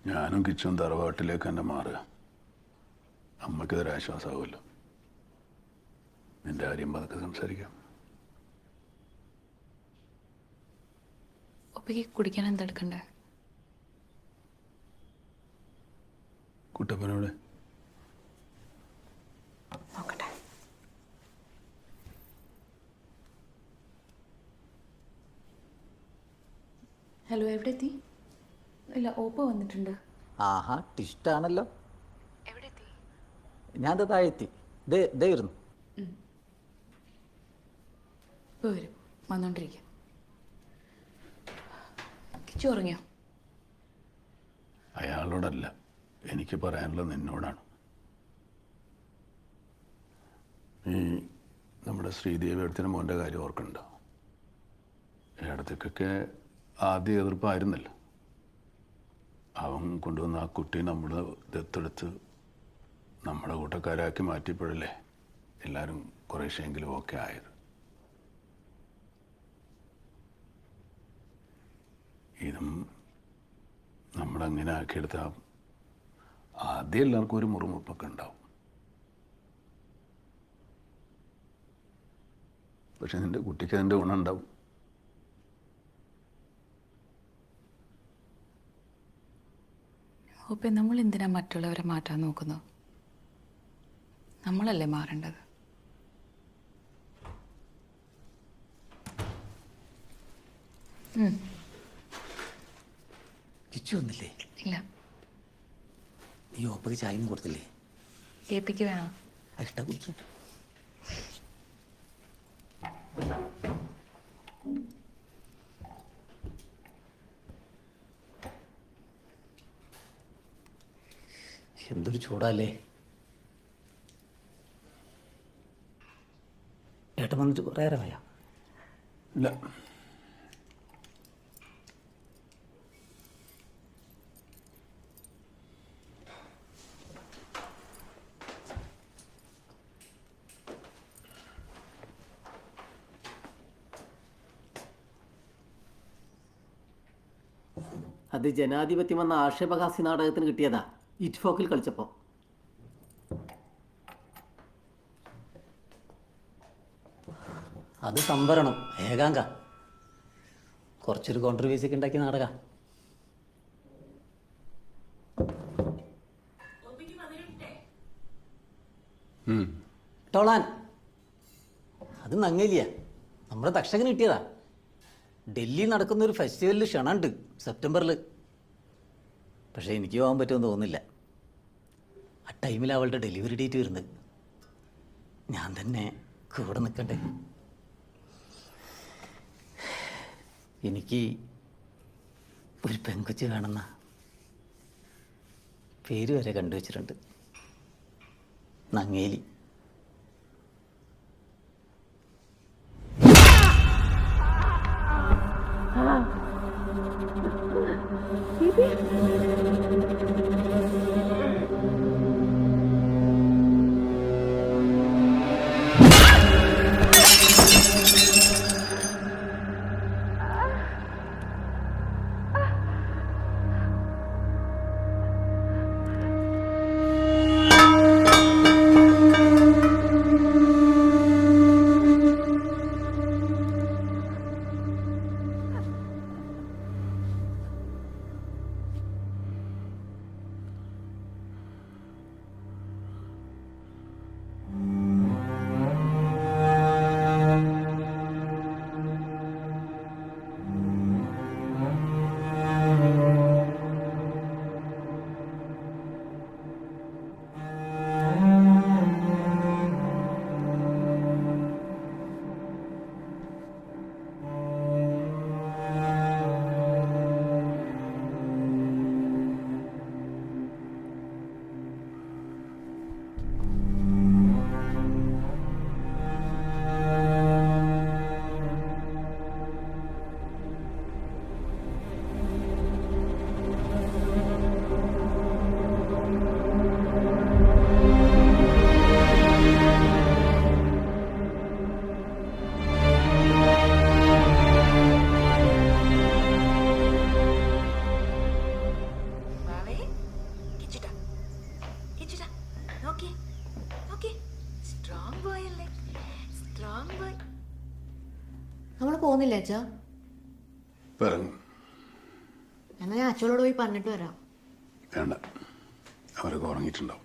ഞാനും കിച്ചും തറവാട്ടിലേക്ക് തന്നെ മാറുക. അമ്മയ്ക്കതൊരാശ്വാസമാവുമല്ലോ. നിന്റെ കാര്യം പതുക്കെ സംസാരിക്കാം. ഒപ്പയ്ക്ക് കുടിക്കാൻ എന്തെടുക്കണ്ടേ? കുട്ടപ്പനോട് നോക്കട്ടെ. ഹലോ, എവിടെ എത്തി? ഇല്ല, ഓപ്പോ വന്നിട്ടുണ്ട്. ആഹാ, ടിസ്റ്റാണല്ലോ. ഞാൻ താഴെത്തി. ദേ വരുന്നു. ഇപ്പോൾ വരും, വന്നോണ്ടിരിക്കും. കിച്ചു ഉറങ്ങിയോ? അയാളോടല്ല, എനിക്ക് പറയാനുള്ളത് നിന്നോടാണ്. ഈ നമ്മുടെ ശ്രീദേവി അടുത്തിന് മോൻ്റെ കാര്യം ഓർക്കുന്നുണ്ടോ? ഇടത്തേക്കൊക്കെ ആദ്യം എതിർപ്പായിരുന്നല്ലോ. അവൻ കൊണ്ടുവന്ന ആ കുട്ടി നമ്മൾ ദത്തെടുത്ത് നമ്മുടെ കൂട്ടക്കാരാക്കി മാറ്റിയപ്പോഴല്ലേ എല്ലാവരും കുറേശ്ശെങ്കിലും ഓക്കെ ആയത്. ഇതും നമ്മളങ്ങനെ ആക്കിയെടുത്ത ആദ്യം എല്ലാവർക്കും ഒരു മുറുമുറുപ്പൊക്കെ ഉണ്ടാവും. പക്ഷെ നിൻ്റെ കുട്ടിക്ക് അതിൻ്റെ ഗുണം ഉണ്ടാവും. ഓപ്പേ, നമ്മൾ എന്തിനാ മറ്റുള്ളവരെ മാറ്റാൻ നോക്കുന്നത്? നമ്മളല്ലേ മാറേണ്ടത്. കിച്ചു വന്നില്ലേ? ഇല്ല. നീ ഓപ്പയ്ക്ക് ചായയും കൊടുത്തില്ലേ? കേപ്പിക്ക് വേണം. ഇഷ്ട കുടിച്ചു. എന്തൊരു ചൂടല്ലേ. ഏട്ടൻ വന്നിട്ട് കുറേ നേരമായോ? ഇല്ല, അത് ജനാധിപത്യം എന്ന ആക്ഷേപഹാസ്യ നാടകത്തിന് കിട്ടിയതാ ഇറ്റ്ഫോക്കിൽ കളിച്ചപ്പോ. അത് സംവരണം ഏകാങ്ക കുറച്ചൊരു കോൺട്രിബ്യൂസി ഒക്കെ ഉണ്ടാക്കിയ നാടക. ടോളാൻ അത് നങ്ങലിയ നമ്മുടെ തക്ഷകന് കിട്ടിയതാ. ഡൽഹിയിൽ നടക്കുന്ന ഒരു ഫെസ്റ്റിവലിൽ ക്ഷണമുണ്ട് സെപ്റ്റംബറിൽ. പക്ഷേ എനിക്ക് പോകാൻ പറ്റുമെന്ന് തോന്നുന്നില്ല. ആ ടൈമിൽ അവളുടെ ഡെലിവറി ഡേറ്റ് വരുന്നത്. ഞാൻ തന്നെ കൂടെ നിൽക്കണ്ടേ? എനിക്ക് ഒരു പെങ്കൊച്ച് വേണമെന്ന പേര് വരെ കണ്ടുവച്ചിട്ടുണ്ട്, നങ്ങേലി. പോകുന്നില്ല അച്ഛാ? പറഞ്ഞു. എന്നാ ഞാൻ അച്ഛനോട് പോയി പറഞ്ഞിട്ട് വരാം. വേണ്ട, അവരൊക്കെ ഉറങ്ങിയിട്ടുണ്ടാവും.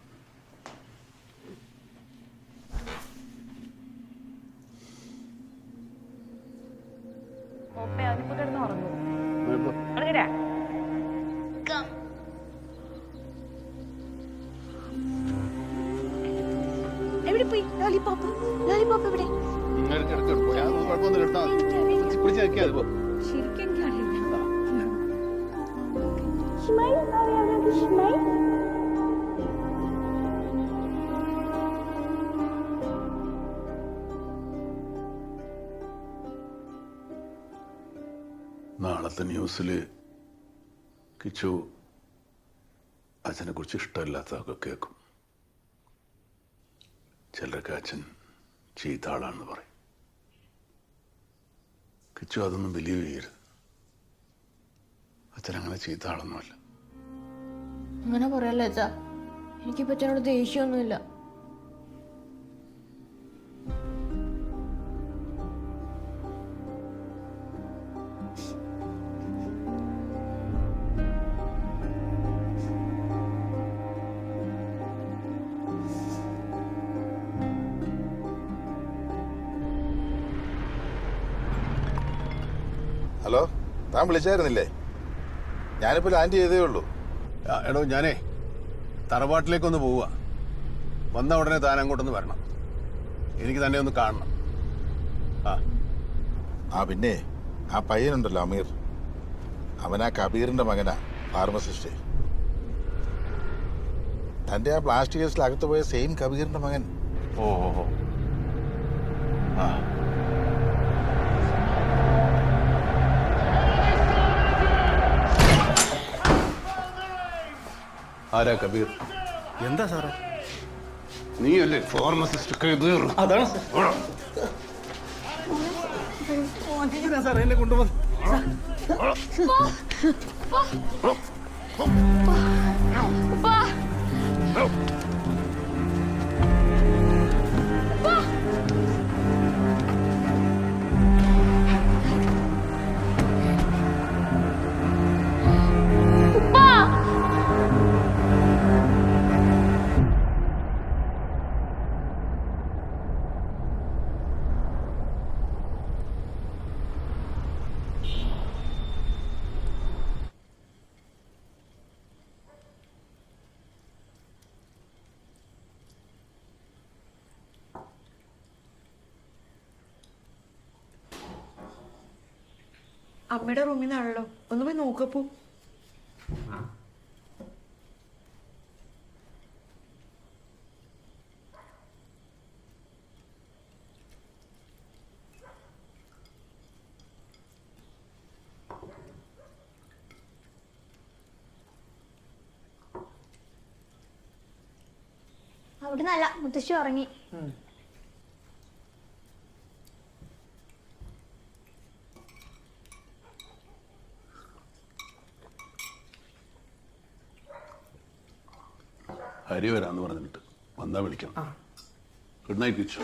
എവിടെ പോയി? ലോലിപോപ്പ് ലോലിപോപ്പ് എവിടെ? ശരിക്കും നാളത്തെ ന്യൂസിൽ കിച്ചു അച്ഛനെ കുറിച്ച് ഇഷ്ടമില്ലാത്തതൊക്കെ കേൾക്കും. ചിലരൊക്കെ അച്ഛൻ ചീത്ത ആളാണെന്ന് പറയും. കിച്ചു അതൊന്നും ബിലീവ് ചെയ്യരുത്. അച്ഛൻ അങ്ങനെ ചീത്ത ആളൊന്നുമല്ല. അങ്ങനെ പറയല്ലേ അച്ഛാ, എനിക്ക് പറ്റാനോട് ദേഷ്യമൊന്നുമില്ല. ഹലോ, താൻ വിളിച്ചായിരുന്നില്ലേ? ഞാനിപ്പോൾ ലാൻഡ് ചെയ്തേ ഉള്ളൂ. എടോ, ഞാനേ തറവാട്ടിലേക്കൊന്ന് പോവുക. വന്ന ഉടനെ താൻ അങ്ങോട്ടൊന്ന് വരണം. എനിക്ക് തന്നെ ഒന്ന് കാണണം. പിന്നെ ആ പയ്യനുണ്ടല്ലോ അമീർ, അവനാ കബീറിന്റെ മകനാ, ഫാർമസിസ്റ്റ്. തന്റെ ആ പ്ലാസ്റ്റിക് കേസിൽ അകത്ത് പോയ സെയിം കബീറിന്റെ മകൻ. ഓ ആരാ കബീർ? എന്താ സാറേ? നീയല്ലേ ഫാർമസിസ്റ്റ് കബീർ? അതാണ് സാർ എന്നെ കൊണ്ടുവന്നു. അമ്മയുടെ റൂമിൽ നിന്നാണല്ലോ, ഒന്ന് പോയി നോക്കപ്പോ. അവിടെ നല്ല മുത്തശ്ശി ഉറങ്ങി. ഹരി വരാന്ന് പറഞ്ഞിട്ട് വന്നാ വിളിക്കണം. Good night Kichu.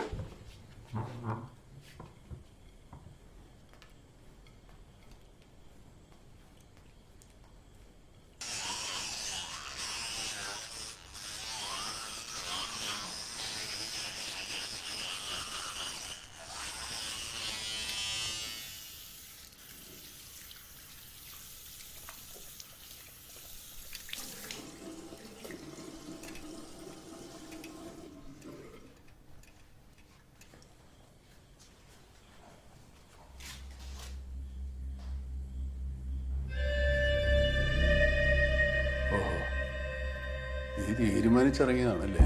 നീ തീരുമാനിച്ചിറങ്ങിയതാണല്ലേ?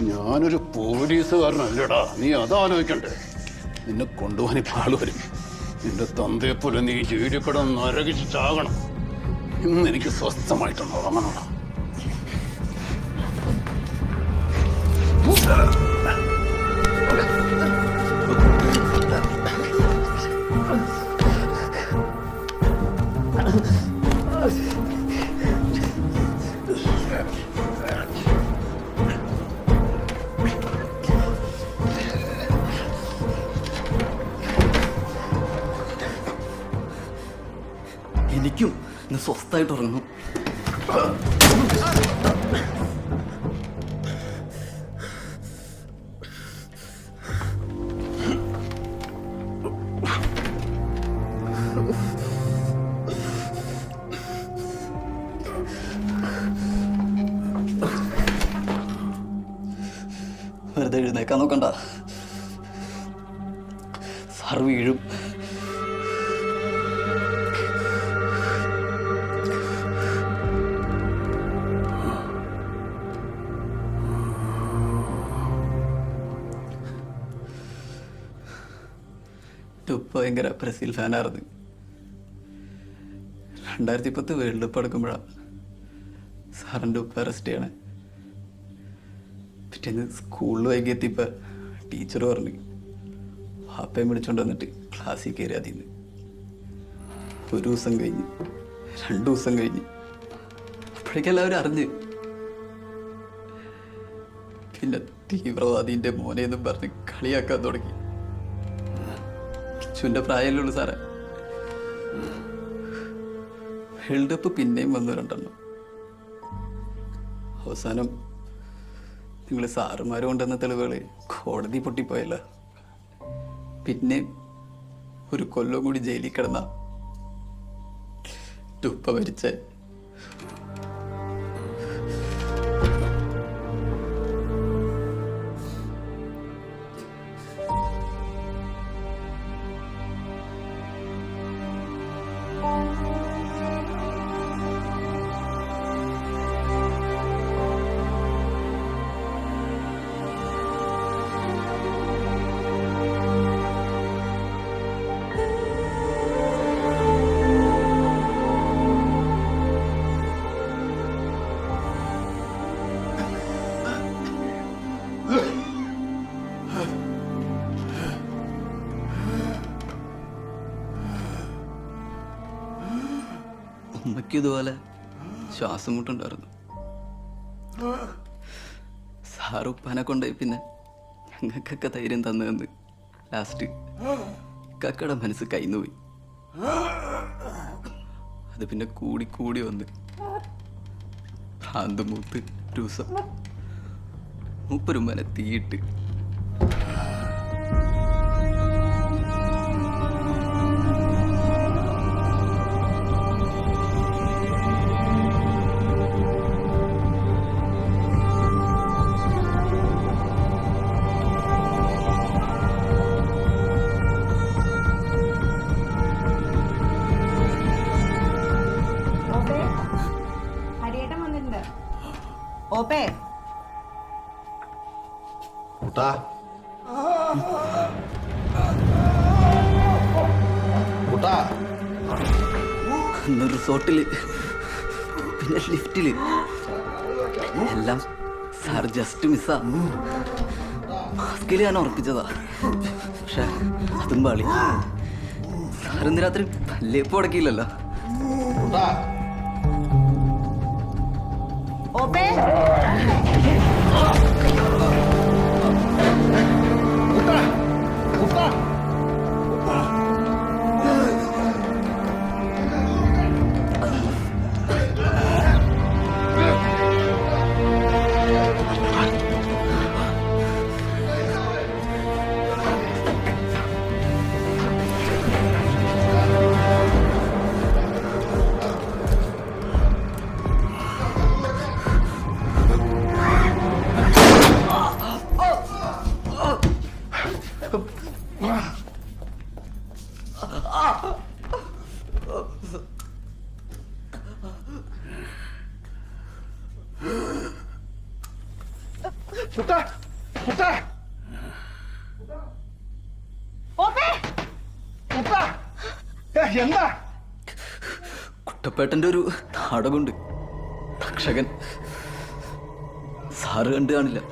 ഞാനൊരു പോലീസുകാരനല്ലടാ, നീ അതാലോചിക്കണ്ടേ. നിന്നെ കൊണ്ടുപോകാൻ ഇപ്പൊ ആള് വരും. നിന്റെ തന്തയെപ്പോലെ നീ ജയിലിൽ കിടന്ന് നരകിച്ച് ചാകണം. ഇന്ന് എനിക്ക് സ്വസ്ഥമായിട്ടൊന്ന് ഉറങ്ങണം. എനിക്കും ഇന്ന് സ്വസ്ഥമായിട്ട് ഉറങ്ങും. വെറുതെ എഴുന്നേക്കാൻ നോക്കണ്ട, സാർ വീഴും. ഭയങ്കര ബ്രസീൽ ഫാനായിരുന്നു. 2010 വേൾഡ് കപ്പ് എടുക്കുമ്പോഴാണ് സാറിൻ്റെ ഉപ്പ അറസ്റ്റ് ചെയ്യണേ. പിറ്റേന്ന് സ്കൂളിൽ വൈകി എത്തിയപ്പോൾ ടീച്ചർ പറഞ്ഞു വാപ്പയും വിളിച്ചോണ്ട് വന്നിട്ട് ക്ലാസ്സിൽ കയറി. അതിന്ന് ഒരു ദിവസം കഴിഞ്ഞ് 2 ദിവസം കഴിഞ്ഞ് അപ്പോഴേക്കെല്ലാവരും അറിഞ്ഞ്. പിന്നെ തീവ്രവാദീൻ്റെ മോനെന്നും പറഞ്ഞ് കളിയാക്കാൻ തുടങ്ങി. കിച്ചുവിൻ്റെ പ്രായമല്ലുള്ളൂ സാറേ. വേൾഡ് കപ്പ് പിന്നെയും വന്നു 2 അവസാനം നിങ്ങൾ സാറുമാർ കൊണ്ടുവന്ന തെളിവുകൾ കോടതി പൊട്ടിപ്പോയല്ല. പിന്നെ ഒരു കൊല്ലം കൂടി ജയിലിൽ കിടന്ന ഉപ്പ മരിച്ചേ. അമ്മയ്ക്കും ഇതുപോലെ ശ്വാസം മുട്ടുണ്ടായിരുന്നു. സാറ് ഉപ്പാനെ കൊണ്ടുപോയി പിന്നെ ഞങ്ങൾക്കൊക്കെ ധൈര്യം തന്നു. ലാസ്റ്റ് കക്കയുടെ മനസ്സ് കയ്യിന്ന് പോയി. അത് പിന്നെ കൂടി കൂടി വന്ന് ഭ്രാന്ത് മൂത്ത് ഒരു ദിവസം മൂപ്പരുമ്മനെ തീയിട്ട് ഓപ്പേ കുട്ടാ കുട്ടാ അന്ന് റിസോർട്ടില് പിന്നെ ലിഫ്റ്റില് എല്ലാം സാർ ജസ്റ്റ് മിസ്സാ. മാസ്കില് ഞാൻ ഉറപ്പിച്ചതാ, പക്ഷെ അതും പാളി. സാറിന്ന് രാത്രി പല്ലേപ്പ് ഉടക്കിയില്ലല്ലോ. ഓപ്പേ എന്താ? കുട്ടപ്പേട്ടൻ്റെ ഒരു നാടകമുണ്ട്, തക്ഷകൻ. സാറ് കണ്ടു കാണില്ല.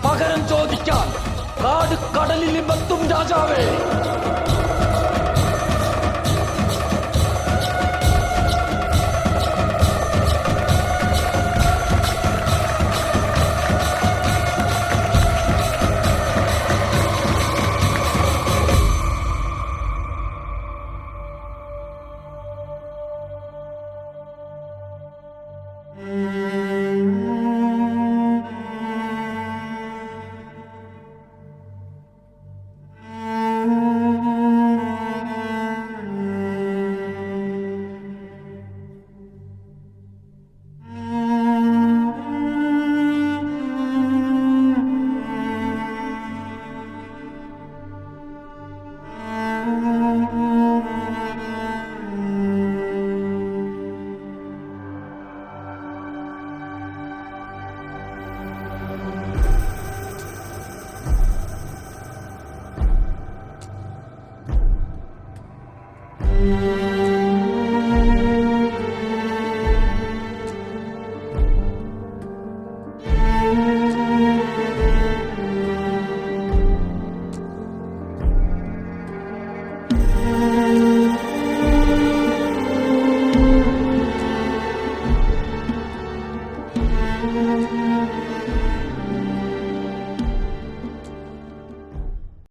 പകരം ചോദിക്കാൻ കാട് കടലിൽ എത്തും രാജാവേ.